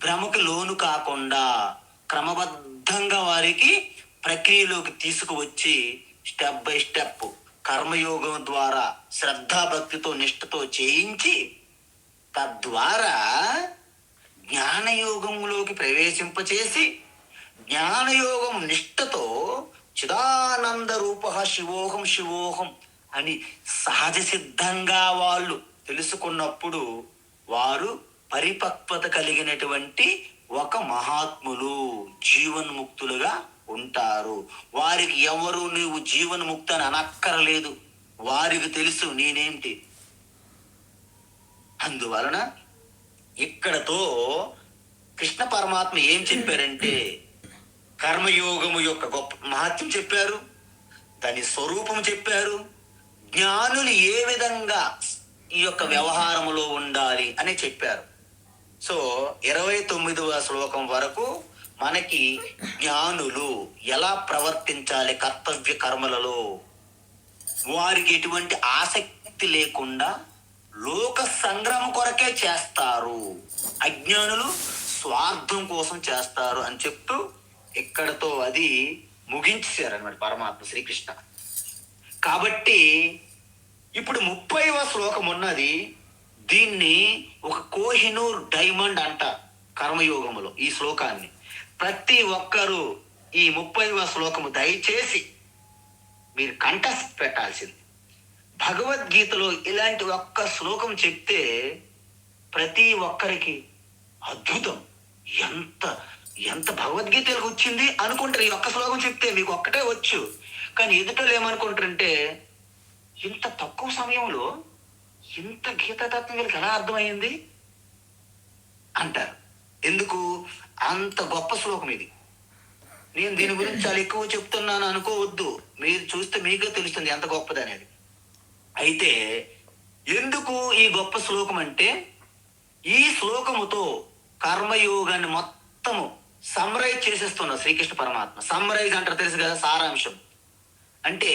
భ్రమకు లోను కాకుండా క్రమబద్ధంగా వారికి ప్రక్రియలోకి తీసుకువచ్చి స్టెప్ బై స్టెప్ కర్మయోగం ద్వారా శ్రద్ధాభక్తితో నిష్ఠతో చేయించి తద్వారా జ్ఞానయోగంలోకి ప్రవేశింపచేసి జ్ఞానయోగం నిష్ఠతో చిదానంద రూప శివోహం శివోహం అని సహజ సిద్ధంగా వాళ్ళు తెలుసుకున్నప్పుడు వారు పరిపక్వత కలిగినటువంటి ఒక మహాత్ములు జీవన్ముక్తులుగా ఉంటారు. వారికి ఎవరు నువ్వు జీవన్ముక్తి అని అనక్కరలేదు, వారికి తెలుసు నేనేంటి. అందువలన ఇక్కడతో కృష్ణ పరమాత్మ ఏం చెప్పారంటే కర్మయోగము యొక్క గొప్ప మహత్యం చెప్పారు, దాని స్వరూపం చెప్పారు, జ్ఞానులు ఏ విధంగా ఈ యొక్క వ్యవహారములో ఉండాలి అని చెప్పారు. సో 29వ శ్లోకం వరకు మనకి జ్ఞానులు ఎలా ప్రవర్తించాలి కర్తవ్య కర్మలలో, వారికి ఎటువంటి ఆసక్తి లేకుండా లోక సంగ్రహం కొరకే చేస్తారు, అజ్ఞానులు స్వార్థం కోసం చేస్తారు అని చెప్తూ ఇక్కడతో అది ముగించారన్నమాట పరమాత్మ శ్రీకృష్ణ. కాబట్టి ఇప్పుడు 30వ శ్లోకం ఉన్నది. దీన్ని ఒక కోహినూర్ డైమండ్ అంటారు కర్మయోగములో ఈ శ్లోకాన్ని. ప్రతి ఒక్కరూ ఈ 30వ శ్లోకము దయచేసి మీరు కంఠస్థ పెట్టాల్సింది. భగవద్గీతలో ఇలాంటి ఒక్క శ్లోకం చెప్తే ప్రతి ఒక్కరికి అద్భుతం, ఎంత ఎంత భగవద్గీతలకు వచ్చింది అనుకుంటారు. ఈ ఒక్క శ్లోకం చెప్తే మీకు ఒక్కటే వచ్చు, కానీ ఎదుటోళ్ళు ఏమనుకుంటారంటే ఇంత తక్కువ సమయంలో ఇంత గీతాతత్వం వీళ్ళకి ఎలా అర్థమైంది అంటారు. ఎందుకు? అంత గొప్ప శ్లోకం ఇది. నేను దీని గురించి చాలా ఎక్కువ చెప్తున్నాను అనుకోవద్దు, మీరు చూస్తే మీకే తెలుస్తుంది ఎంత గొప్పది అనేది. అయితే ఎందుకు ఈ గొప్ప శ్లోకం అంటే ఈ శ్లోకముతో కర్మయోగాన్ని మొత్తము సమ్మరైజ్ చేసేస్తున్నారు శ్రీకృష్ణ పరమాత్మ. సమ్మరైజ్ అంటారు తెలుసు కదా, సారాంశం అంటే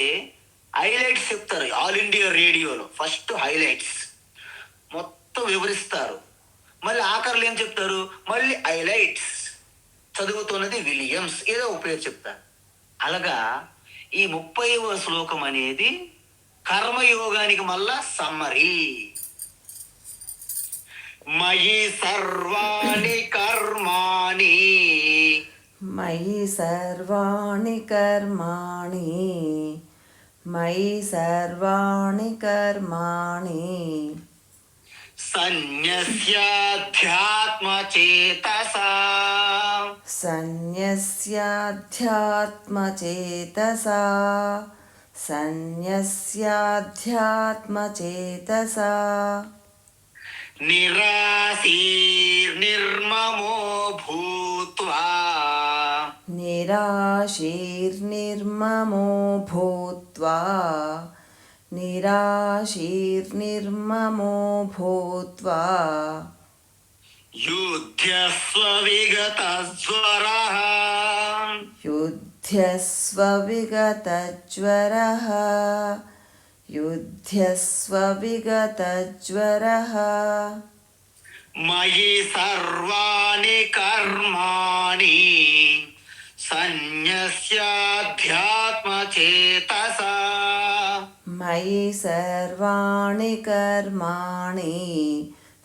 హైలైట్స్ చెప్తారు. ఆల్ ఇండియా రేడియోలో ఫస్ట్ హైలైట్స్ మొత్తం వివరిస్తారు. మళ్ళీ ఆఖరిలో ఏం చెప్తారు, మళ్ళీ హైలైట్స్, చదువుతున్నది విలియమ్స్, ఏదో ఒక పేరు చెప్తారు. అలాగా ఈ 30వ శ్లోకం అనేది కర్మయోగానికి మళ్ళా సమ్మరీ. మయి సర్వాణి కర్మాణి, మయి సర్వాణి కర్మాణి, మయి సర్వాణి కర్మాణి, సన్యస్యాధ్యాత్మచేతసా, సన్యస్యాధ్యాత్మచేతసా, సన్యస్యాధ్యాత్మచేతసా, నిరాశీర్నిర్మమో భూత్వా, నిరాశీర్నిర్మమో భూత్వా, నిరాశీర్నిర్మమో భూత్వా, యుధ్యస్వ విగతజ్వరః, యుధ్యస్వ విగతజ్వరః, యుధ్యస్వ విగతజ్వరః, మయి సర్వాణి కర్మాణి సన్యస్యాధ్యాత్మచేతసా, మయి సర్వాణి కర్మాణి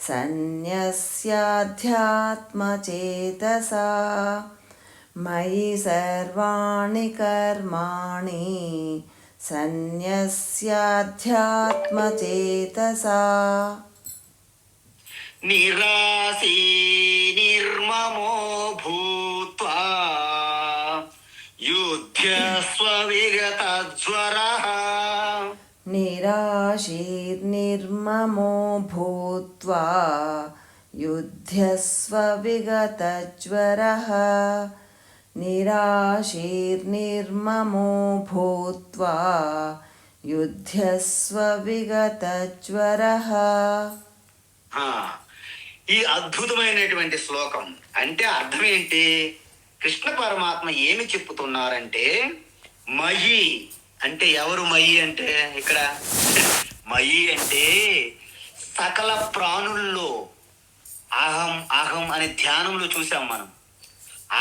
సన్యస్యాధ్యాత్మచేతసా, మయి సర్వాణి కర్మాణి సన్యస్యాధ్యాత్మచేతసా, నిరాశీ నిర్మమో భూత్వా, యుధ్యస్వ విగతజ్వరః, నిరాశీర్నిర్మమో భూత్వా, యుధ్యస్వ విగతజ్వరః, నిరాశీర్నిర్మమో భూత్వా, యుధ్యస్వ విగతజ్వరః. ఈ అద్భుతమైనటువంటి శ్లోకం అంటే అర్థం ఏంటి? కృష్ణ పరమాత్మ ఏమి చెప్పుతున్నారంటే, మయి అంటే ఎవరు? మయి అంటే ఇక్కడ మయి అంటే సకల ప్రాణుల్లో అహం అహం అనే ధ్యానంలో చూసాం మనం.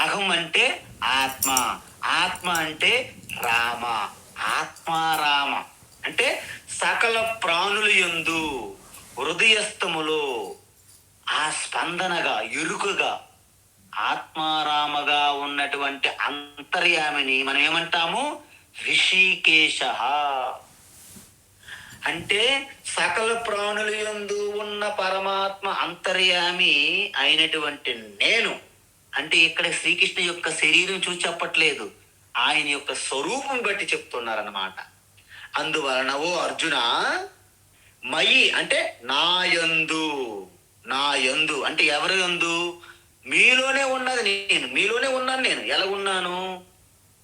అహం అంటే ఆత్మ, ఆత్మ అంటే రామ, ఆత్మారామ అంటే సకల ప్రాణుల యందు హృదయస్థములో ఆ స్పందనగా ఎరుకగా ఆత్మారామగా ఉన్నటువంటి అంతర్యామిని మనం ఏమంటాము? ఋషికేశ. అంటే సకల ప్రాణుల యందు ఉన్న పరమాత్మ అంతర్యామి అయినటువంటి నేను. అంటే ఇక్కడ శ్రీకృష్ణ యొక్క శరీరం చూసి చెప్పట్లేదు, ఆయన యొక్క స్వరూపం బట్టి చెప్తున్నారన్నమాట. అందువలన ఓ అర్జున, మయి అంటే నాయందు, నాయందు అంటే ఎవరి యందు? మీలోనే ఉన్నది నేను, మీలోనే ఉన్నాను నేను. ఎలా ఉన్నాను?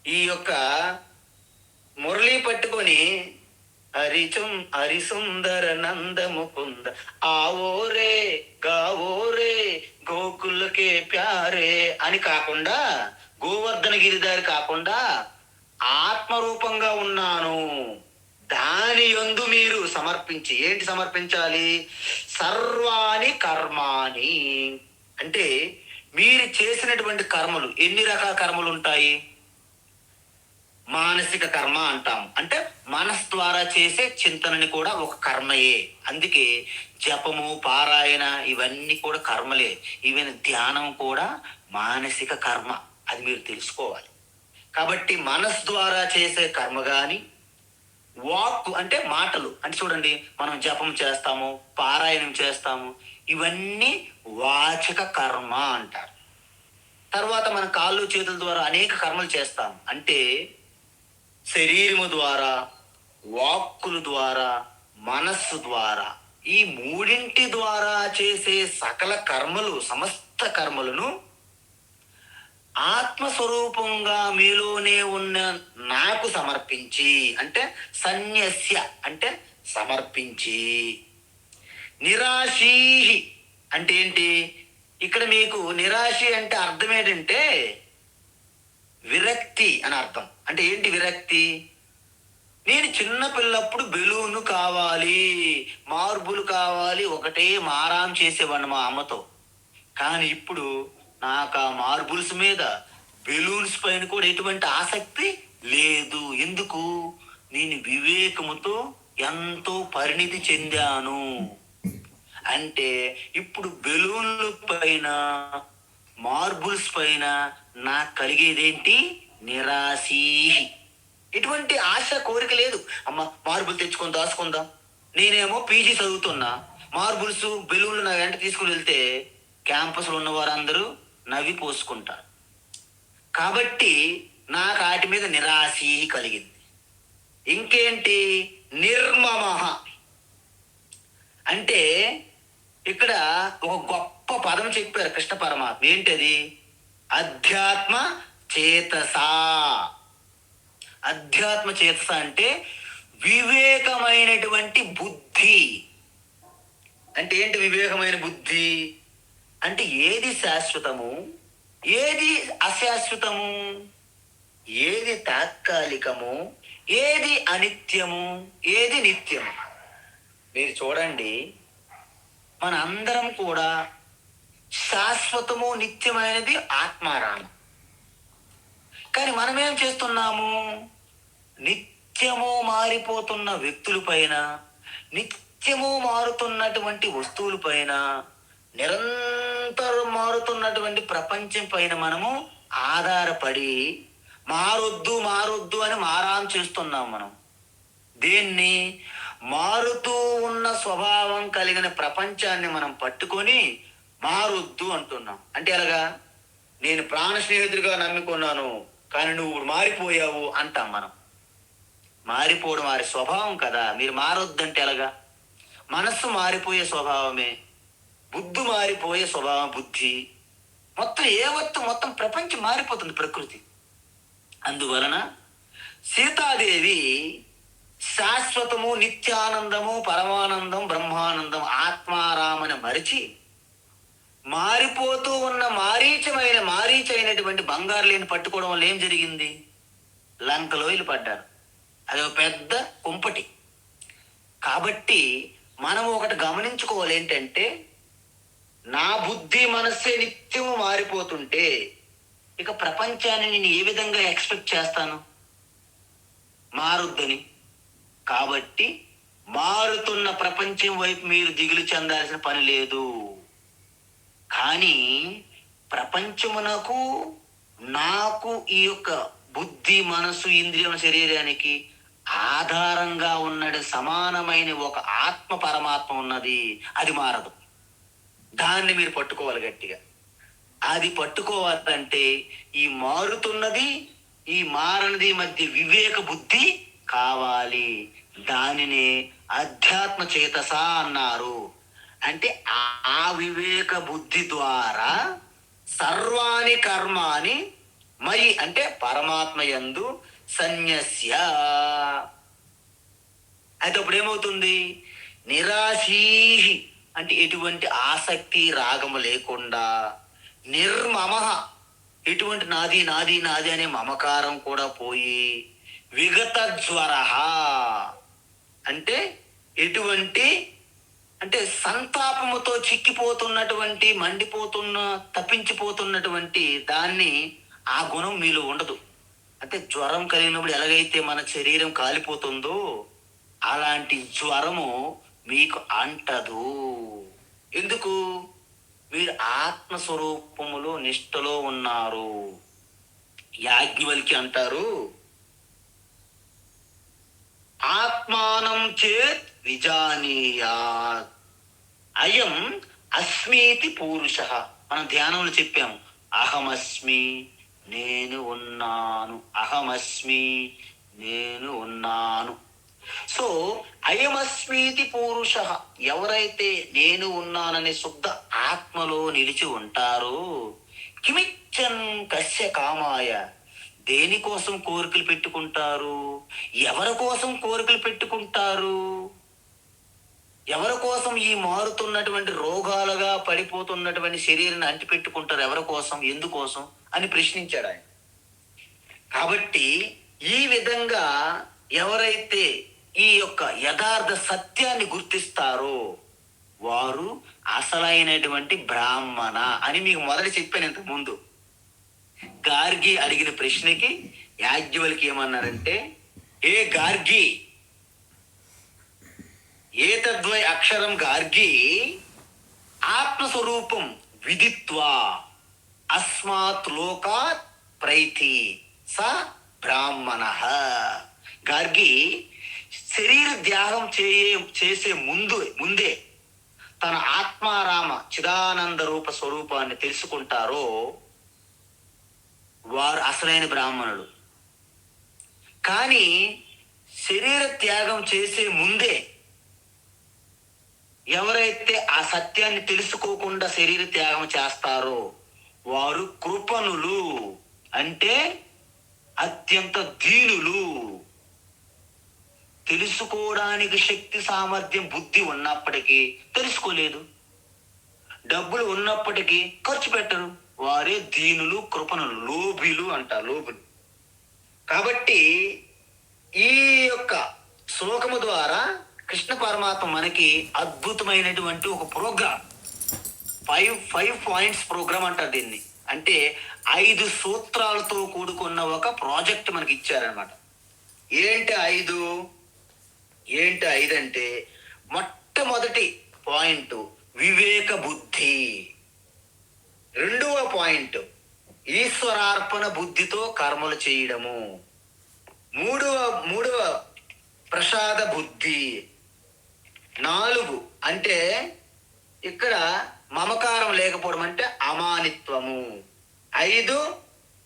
ఈ యొక్క మురళి పట్టుకొని హరిసుందర నందముకుంద ఆవోరే గావోరే గోకులకే ప్యారే అని కాకుండా, గోవర్ధన గిరిదారి కాకుండా ఆత్మరూపంగా ఉన్నాను. దాని యందు మీరు సమర్పించి, ఏంటి సమర్పించాలి? సర్వాణి కర్మాణి అంటే మీరు చేసినటువంటి కర్మలు. ఎన్ని రకాల కర్మలు ఉంటాయి? మానసిక కర్మ అంటాం, అంటే మనస్ ద్వారా చేసే చింతనని కూడా ఒక కర్మయే. అందుకే జపము, పారాయణ ఇవన్నీ కూడా కర్మలే. ఈవెన్ ధ్యానం కూడా మానసిక కర్మ, అది మీరు తెలుసుకోవాలి. కాబట్టి మనస్ ద్వారా చేసే కర్మ కానీ, వాక్ అంటే మాటలు, అంటే చూడండి మనం జపం చేస్తాము, పారాయణం చేస్తాము, ఇవన్నీ వాచక కర్మ అంటారు. తర్వాత మన కాళ్ళు చేతుల ద్వారా అనేక కర్మలు చేస్తాం. అంటే శరీరము ద్వారా, వాక్కుల ద్వారా, మనస్సు ద్వారా, ఈ మూడింటి ద్వారా చేసే సకల కర్మలు, సమస్త కర్మలను ఆత్మస్వరూపంగా మీలోనే ఉన్న నాకు సమర్పించి, అంటే సన్యస్య అంటే సమర్పించి, నిరాశీ అంటే ఏంటి? ఇక్కడ మీకు నిరాశి అంటే అర్థం ఏంటంటే విరక్తి అని అర్థం. అంటే ఏంటి విరక్తి? నేను చిన్న పిల్లప్పుడు బెలూను కావాలి, మార్బులు కావాలి, ఒకటే మారాం చేసేవాడిని మా అమ్మతో. కానీ ఇప్పుడు నాకు ఆ మార్బుల్స్ మీద, బెలూన్స్ పైన కూడా ఎటువంటి ఆసక్తి లేదు. ఎందుకు? నేను వివేకముతో ఎంతో పరిణితి చెందాను. అంటే ఇప్పుడు బెలూన్ల పైన, మార్బుల్స్ పైన నాకు కలిగేదేంటి? నిరాశీ. ఎటువంటి ఆశ, కోరిక లేదు. అమ్మ మార్బుల్ తెచ్చుకొని దాచుకుందాం. నేనేమో పీజీ చదువుతున్నా, మార్బుల్స్ బెలూన్లు నా వెంట తీసుకుని వెళ్తే క్యాంపస్లో ఉన్న వారందరూ నవ్వి పోసుకుంటారు. కాబట్టి నాకు వాటి మీద నిరాశీ కలిగింది. ఇంకేంటి? నిర్మమః అంటే ఇక్కడ ఒక గొప్ప పదం చెప్పారు కృష్ణ పరమాత్మ. ఏంటది? అధ్యాత్మ చేతసా. అధ్యాత్మ చేతస అంటే వివేకమైనటువంటి బుద్ధి. అంటే ఏంటి వివేకమైన బుద్ధి? అంటే ఏది శాశ్వతము, ఏది అశాశ్వతము, ఏది తాత్కాలికము, ఏది అనిత్యము, ఏది నిత్యము. మీరు చూడండి, మన అందరం కూడా శాశ్వతము నిత్యమైనది ఆత్మారామం. కానీ మనమేం చేస్తున్నాము? నిత్యము మారిపోతున్న వ్యక్తుల పైన, నిత్యము మారుతున్నటువంటి వస్తువుల పైన, నిరంతరం మారుతున్నటువంటి ప్రపంచం పైన మనము ఆధారపడి మారొద్దు మారొద్దు అని మారాం చేస్తున్నాం. మనం దేన్ని? మారుతూ ఉన్న స్వభావం కలిగిన ప్రపంచాన్ని మనం పట్టుకొని మారొద్దు అంటున్నాం. అంటే ఎలాగా? నేను ప్రాణ స్నేహితుడిగా నమ్ముకున్నాను, కానీ నువ్వు మారిపోయావు అంటాం మనం. మారిపోవడం వారి స్వభావం కదా. మీరు మారొద్దంటే ఎలాగా? మనస్సు మారిపోయే స్వభావమే, బుద్ధి మారిపోయే స్వభావం, బుద్ధి మొత్తం మొత్తం ప్రపంచం మారిపోతుంది, ప్రకృతి. అందువలన సీతాదేవి శాశ్వతము, నిత్యానందము, పరమానందం, బ్రహ్మానందం, ఆత్మారామని మరిచి మారిపోతూ ఉన్న మారీచైనటువంటి బంగారులేని పట్టుకోవడం వల్ల ఏం జరిగింది? లంకలో వీళ్ళు పడ్డారు. అది ఒక పెద్ద కుంపటి. కాబట్టి మనం ఒకటి గమనించుకోవాలి. ఏంటంటే, నా బుద్ధి మనస్సే నిత్యము మారిపోతుంటే ఇక ప్రపంచాన్ని నేను ఏ విధంగా ఎక్స్పెక్ట్ చేస్తాను? మారుద్దని. కాబట్టి మారుతున్న ప్రపంచం వైపు మీరు దిగులు చెందాల్సిన పని లేదు. కానీ ప్రపంచమునకు, నాకు, ఈ యొక్క బుద్ధి, మనసు, ఇంద్రియం, శరీరానికి ఆధారంగా ఉన్నది సమానమైన ఒక ఆత్మ పరమాత్మ ఉన్నది. అది మారదు. దాన్ని మీరు పట్టుకోవాలి గట్టిగా. అది పట్టుకోవాలంటే ఈ మారుతున్నది, ఈ మారనిది మధ్య వివేక బుద్ధి కావాలి. దానినే అధ్యాత్మ చేతస అన్నారు. అంటే ఆ వివేక బుద్ధి ద్వారా సర్వాణి కర్మాని మయి అంటే పరమాత్మ యందు సన్యస్య. అయితే అప్పుడు ఏమవుతుంది? నిరాశీ అంటే ఎటువంటి ఆసక్తి, రాగము లేకుండా, నిర్మమ ఎటువంటి నాది నాది నాది అనే మమకారం కూడా పోయి, విగత జ్వర అంటే ఎటువంటి అంటే సంతాపముతో చిక్కిపోతున్నటువంటి, మండిపోతున్న, తప్పించిపోతున్నటువంటి దాన్ని, ఆ గుణం మీలో ఉండదు. అంటే జ్వరం కలిగినప్పుడు ఎలాగైతే మన శరీరం కాలిపోతుందో అలాంటి జ్వరము మీకు అంటదు. ఎందుకు? మీరు ఆత్మస్వరూపములో నిష్టలో ఉన్నారు. యాజ్ఞవల్కి అంటారు, ఆత్మానం చేత్ విజానీయాత్ అయం అస్మీతి పూరుష. మనం ధ్యానంలో చెప్పాము, అహమస్మి నేను ఉన్నాను, అహమస్మి నేను ఉన్నాను. సో అయమస్మీతి పూరుష, ఎవరైతే నేను ఉన్నాననే శుద్ధ ఆత్మలో నిలిచి ఉంటారో, కిమిచ్చన్ కస్య కామాయ, దేనికోసం కోరికలు పెట్టుకుంటారు? ఎవరి కోసం కోరికలు పెట్టుకుంటారు? ఎవరి కోసం ఈ మారుతున్నటువంటి రోగాలుగా పడిపోతున్నటువంటి శరీరాన్ని అంటిపెట్టుకుంటారు? ఎవరి కోసం, ఎందుకోసం అని ప్రశ్నించాడు ఆయన. కాబట్టి ఈ విధంగా ఎవరైతే ఈ యొక్క యథార్థ సత్యాన్ని గుర్తిస్తారో వారు అసలైనటువంటి బ్రాహ్మణ అని మీకు మొదట చెప్పాను ఇంతకు ముందు. గార్గి అడిగిన ప్రశ్నకి యాజ్ఞవల్కి ఏమన్నారంటే, ఏ గార్గి, ఏతద్వై అక్షరం గార్గి ఆత్మస్వరూపం విదిత్వా అస్మాత్ లోకాత్ ప్రైతి స బ్రాహ్మణ. గార్గి శరీర త్యాగం చేసే ముందే తన ఆత్మారామ చిదానంద రూప స్వరూపాన్ని తెలుసుకుంటారో వారు అసలైన బ్రాహ్మణుడు. కానీ శరీర త్యాగం చేసే ముందే ఎవరైతే ఆ సత్యాన్ని తెలుసుకోకుండా శరీర త్యాగం చేస్తారో వారు కృపణులు, అంటే అత్యంత దీనులు. తెలుసుకోవడానికి శక్తి, సామర్థ్యం, బుద్ధి ఉన్నప్పటికీ తెలుసుకోలేదు. డబ్బులు ఉన్నప్పటికీ ఖర్చు పెట్టరు. వారే దీనులు, కృపణులు, లోబిలు అంటారు, లోబులు. కాబట్టి ఈ యొక్క శ్లోకము ద్వారా కృష్ణ పరమాత్మ మనకి అద్భుతమైనటువంటి ఒక ప్రోగ్రాం, ఫైవ్ పాయింట్స్ ప్రోగ్రామ్ అంటారు దీన్ని. అంటే 5 సూత్రాలతో కూడుకున్న ఒక ప్రాజెక్ట్ మనకి ఇచ్చారనమాట. ఏంటి 5 అంటే, మొట్టమొదటి పాయింట్ వివేక బుద్ధి, రెండవ పాయింట్ ఈశ్వరార్పణ బుద్ధితో కర్మలు చేయడము, మూడవ ప్రసాద బుద్ధి, 4 అంటే ఇక్కడ మమకారం లేకపోవడం అంటే అమానిత్వము, 5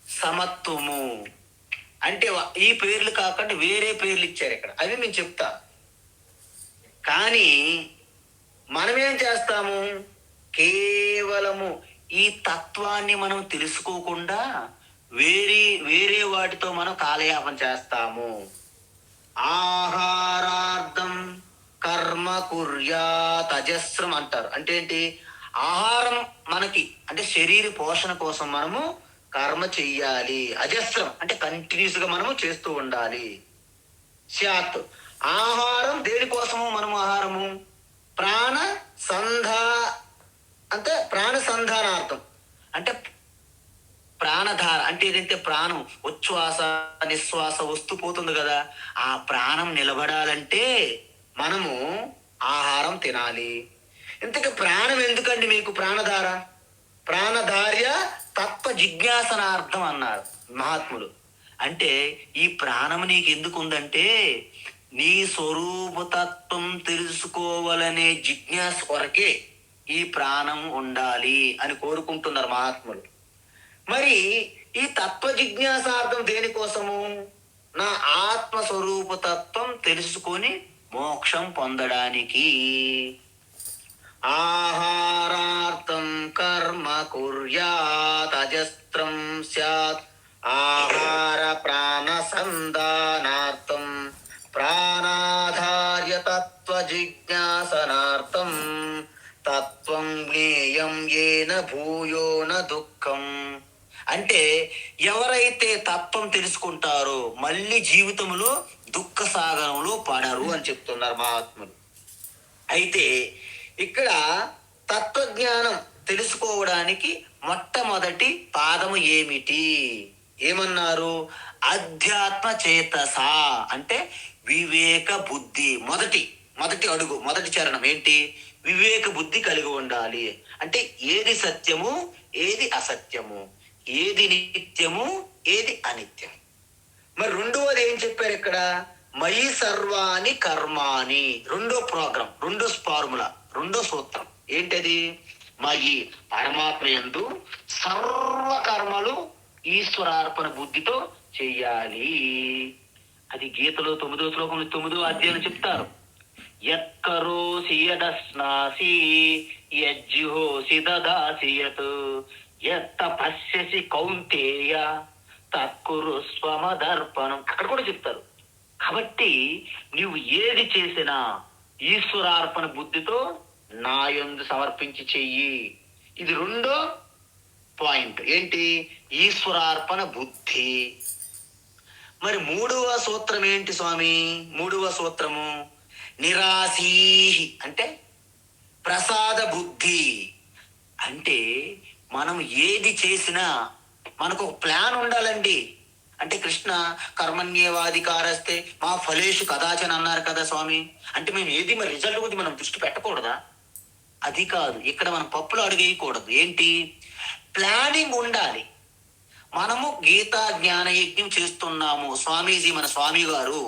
సమత్వము. అంటే ఈ పేర్లు కాకుండా వేరే పేర్లు ఇచ్చారు ఇక్కడ, అవి మేము చెప్తా. కానీ మనమేం చేస్తాము, కేవలము ఈ తత్వాన్ని మనం తెలుసుకోకుండా వేరే వాటితో మనం కాలయాపన చేస్తాము. ఆహారార్థం కర్మ కుర్యాత్ అజస్రం అంటారు. అంటే ఏంటి, ఆహారం మనకి అంటే శరీర పోషణ కోసం మనము కర్మ చెయ్యాలి. అజస్రం అంటే కంటిన్యూస్ గా మనము చేస్తూ ఉండాలి. స్యాత్ ఆహారం దేనికోసము మనము ఆహారము ప్రాణ సంధానార్థం, అంటే ప్రాణధార అంటే ఏదంటే ప్రాణం ఉచ్ఛ్వాస నిశ్వాస వస్తూ పోతుంది కదా, ఆ ప్రాణం నిలబడాలంటే మనము ఆహారం తినాలి. ఇంతకీ ప్రాణం ఎందుకండి మీకు ప్రాణధార? ప్రాణధార్య తత్వ జిజ్ఞాసనార్థం అన్నారు మహాత్ములు. అంటే ఈ ప్రాణం నీకు ఎందుకు ఉందంటే నీ స్వరూపతత్వం తెలుసుకోవాలనే జిజ్ఞాస కొరకే ఈ ప్రాణం ఉండాలి అని కోరుకుంటున్నారు మహాత్ములు. మరి ఈ తత్వ జిజ్ఞాసార్థం దేనికోసము? నా ఆత్మస్వరూపతత్వం తెలుసుకొని మోక్షం పొందడానికి. ఆహారార్థం కర్మ కుర్యాత్ అజస్త్రం స్యాత్ ఆహార ప్రాణ సంధానార్థం ప్రాణాధార్య తత్వ జిజ్ఞాసనార్థం తత్వం జ్ఞేయం ఏన భూయో న దుఃఖం. అంటే ఎవరైతే తత్వం తెలుసుకుంటారో మళ్ళీ జీవితంలో దుఃఖ సాగరంలో పడరు అని చెప్తున్నారు మహాత్ములు. అయితే ఇక్కడ తత్వజ్ఞానం తెలుసుకోవడానికి మొట్టమొదటి పాదము ఏమిటి? ఏమన్నారు? అధ్యాత్మ చేతస అంటే వివేక బుద్ధి. మొదటి అడుగు, మొదటి చరణం ఏంటి? వివేక బుద్ధి కలిగి ఉండాలి. అంటే ఏది సత్యము, ఏది అసత్యము, ఏది నిత్యము, ఏది అనిత్యం. మరి రెండవది ఏం చెప్పారు ఇక్కడ? మయి సర్వాణి కర్మాని. రెండో ప్రోగ్రాం, రెండో ఫార్ములా, రెండో సూత్రం ఏంటది? మయి పరమాత్మ యందు సర్వ కర్మలు ఈశ్వరార్పణ బుద్ధితో చెయ్యాలి. అది గీతలో 9వ శ్లోకంలో 9వ అధ్యాయం చెప్తారు. యత్కరోసి యదస్నాసి యజ్జుహోసి దదాసి యత్ యత్త పశ్యసి కౌంతేయ తత్కురు స్వమదర్పణం. అక్కడ కూడా చెప్తారు. కాబట్టి నువ్వు ఏది చేసినా ఈశ్వరార్పణ బుద్ధితో నా యందు సమర్పించి చెయ్యి. ఇది రెండో పాయింట్. ఏంటి? ఈశ్వరార్పణ బుద్ధి. మరి 3వ సూత్రం ఏంటి స్వామి? 3వ సూత్రము నిరాశీ అంటే ప్రసాద బుద్ధి అంటే మనం ఏది చేసినా మనకు ఒక ప్లాన్ ఉండాలండి. అంటే కృష్ణ కర్మణ్యేవాధికారస్తే మా ఫలేషు కదాచన అన్నారు కదా స్వామి. అంటే మేము ఏది మరి రిజల్ట్ గురించి మనం దృష్టి పెట్టకూడదా? అది కాదు, ఇక్కడ మనం పప్పులు అడుగేయకూడదు. ఏంటి? ప్లానింగ్ ఉండాలి. మనము గీతా జ్ఞాన యజ్ఞం చేస్తున్నాము, స్వామీజీ మన స్వామి గారు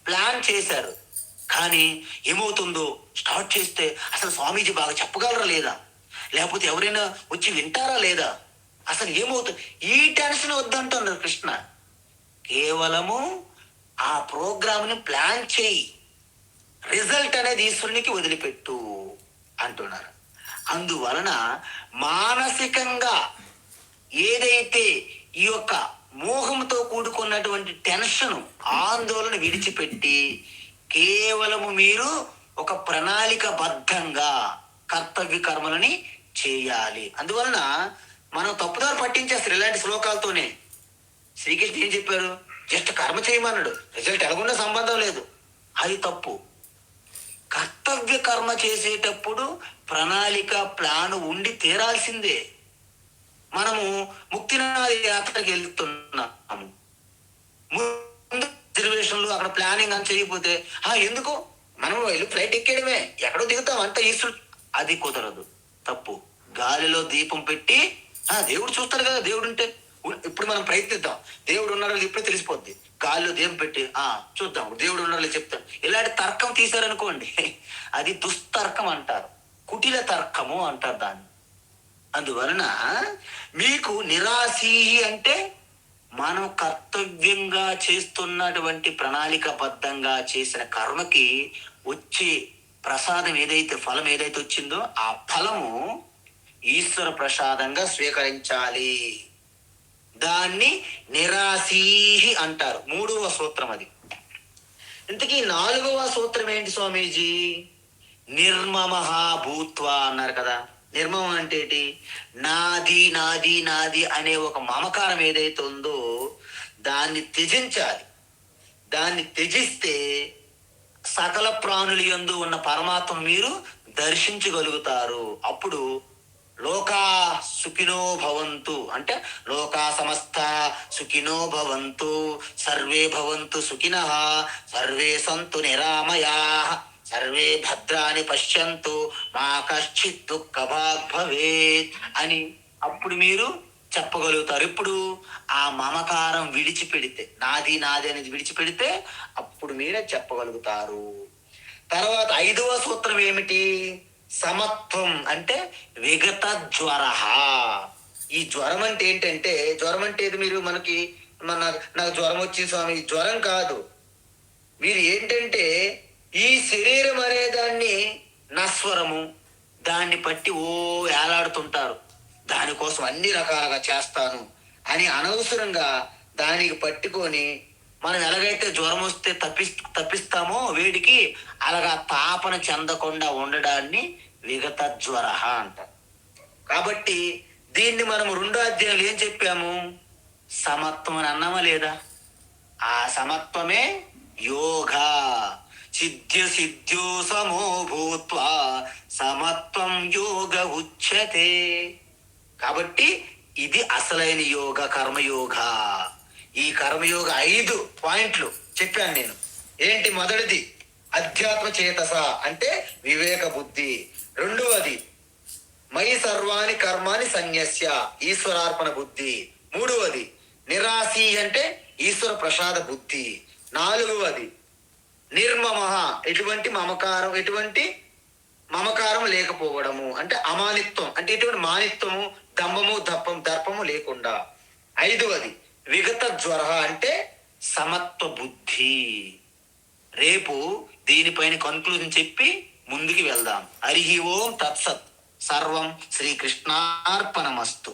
ప్లాన్ చేశారు. కానీ ఏమవుతుందో, స్టార్ట్ చేస్తే అసలు స్వామీజీ బాగా చెప్పగలరా లేదా, లేకపోతే ఎవరైనా వచ్చి వింటారా లేదా, అసలు ఏమవుతుంది, ఈ టెన్షన్ వద్దంటున్నారు కృష్ణ. కేవలము ఆ ప్రోగ్రామ్ని ప్లాన్ చేయి, రిజల్ట్ అనేది ఈశ్వరునికి వదిలిపెట్టు అంటున్నారు. అందువలన మానసికంగా ఏదైతే ఈ యొక్క మోహంతో కూడుకున్నటువంటి టెన్షన్, ఆందోళన విడిచిపెట్టి కేవలము మీరు ఒక ప్రణాళికబద్ధంగా కర్తవ్య కర్మలని చేయాలి. అందువలన మనం తప్పుదారు పట్టించేస్తారు ఇలాంటి శ్లోకాలతోనే. శ్రీకృష్ణ ఏం చెప్పారు? జస్ట్ కర్మ చేయమన్నాడు, రిజల్ట్ ఎలాగున్నా సంబంధం లేదు. అది తప్పు. కర్తవ్య కర్మ చేసేటప్పుడు ప్రణాళిక ప్లాన్ ఉండి తీరాల్సిందే. మనము ముక్తినాథ యాత్రకి వెళ్తున్నాము, ముందు రిజర్వేషన్లు అక్కడ ప్లానింగ్ అని చేయకపోతే ఎందుకు మనం వెళ్ళి ఫ్లైట్ ఎక్కేయడమే, ఎక్కడో దిగుతాం అంత ఈశ్వరు. అది కుదరదు, తప్పు. గాలిలో దీపం పెట్టి దేవుడు చూస్తాడు కదా, దేవుడు ఉంటే ఇప్పుడు మనం ప్రయత్నిద్దాం, దేవుడు ఉన్నారో ఇప్పుడే తెలిసిపోద్ది. గాలిలో దీపం పెట్టి చూద్దాం దేవుడు ఉన్నారో చెప్తాం. ఇలాంటి తర్కం తీశారనుకోండి, అది దుస్తర్కం అంటారు, కుటిల తర్కము అంటారు దాన్ని. అందువలన మీకు నిరాశీ అంటే మనం కర్తవ్యంగా చేస్తున్నటువంటి ప్రణాళికబద్ధంగా చేసిన కర్మకి వచ్చే ప్రసాదం ఏదైతే, ఫలం ఏదైతే వచ్చిందో ఆ ఫలము ఈశ్వర ప్రసాదంగా స్వీకరించాలి. దాన్ని నిరాశీ అంటారు. 3వ సూత్రం అది. ఇంతకీ 4వ సూత్రం ఏంటి స్వామీజీ? నిర్మమః భూత్వా అన్నారు కదా. నిర్మమం అంటే ఏంటి? నాది నాది నాది అనే ఒక మమకారం ఏదైతే ఉందో దాన్ని త్యజించాలి. దాన్ని త్యజిస్తే సకల ప్రాణుల యందు ఉన్న పరమాత్మ మీరు దర్శించగలుగుతారు. అప్పుడు లోకా సుఖినో భవంతు అంటే లోకా సమస్త సుఖినో భవంతు, సర్వే భవంతు సుఖినః, సర్వే సంతు నిరామయాః, సర్వే భద్రాని పశ్యంతు, మా కశ్చిత్ దుఃఖభాగ్ భవేత్ అని అప్పుడు మీరు చెప్పగలుగుతారు. ఇప్పుడు ఆ మమకారం విడిచిపెడితే, నాది నాది అనేది విడిచిపెడితే అప్పుడు మీరే చెప్పగలుగుతారు. తర్వాత 5వ సూత్రం ఏమిటి? సమత్వం అంటే విగత జ్వర. ఈ జ్వరం అంటే ఏంటంటే, జ్వరం అంటే ఇది మీరు మనకి నాకు జ్వరం వచ్చింది స్వామి, జ్వరం కాదు. మీరు ఏంటంటే ఈ శరీరం అనే దాన్ని నస్వరము దాన్ని పట్టి ఏలాడుతుంటారు, దానికోసం అన్ని రకాలుగా చేస్తాను అని అనవసరంగా దానికి పట్టుకొని మనం ఎలాగైతే జ్వరం వస్తే తప్పిస్తామో వేడికి, అలాగా తాపన చెందకుండా ఉండడాన్ని విగత జ్వర అంటారు. కాబట్టి దీన్ని మనం 2వ అధ్యాయంలో ఏం చెప్పాము? సమత్వం అని అన్నామా లేదా? ఆ సమత్వమే యోగా. సిద్ధ్య సిద్ధ్యో సమో భూత్వా సమత్వం యోగ ఉచ్యతే. కాబట్టి ఇది అసలైన యోగ, కర్మయోగ. ఈ కర్మయోగ 5 పాయింట్లు చెప్పాను నేను. ఏంటి? మొదటిది అధ్యాత్మ చేతస అంటే వివేక బుద్ధి. 2వది మయి సర్వాణి కర్మాని సన్యస్య ఈశ్వరార్పణ బుద్ధి. 3వది నిరాశీ అంటే ఈశ్వర ప్రసాద బుద్ధి. 4వది నిర్మమః ఎటువంటి మమకారం లేకపోవడము అంటే అమానిత్వం, అంటే ఎటువంటి మానిత్వము, దంభము దర్పము లేకుండా. 5వది విగత జ్వర అంటే సమత్వ బుద్ధి. రేపు దీనిపైన కన్క్లూజన్ చెప్పి ముందుకు వెళ్దాం. హరి ఓం తత్సత్. సర్వం శ్రీకృష్ణార్పణమస్తు.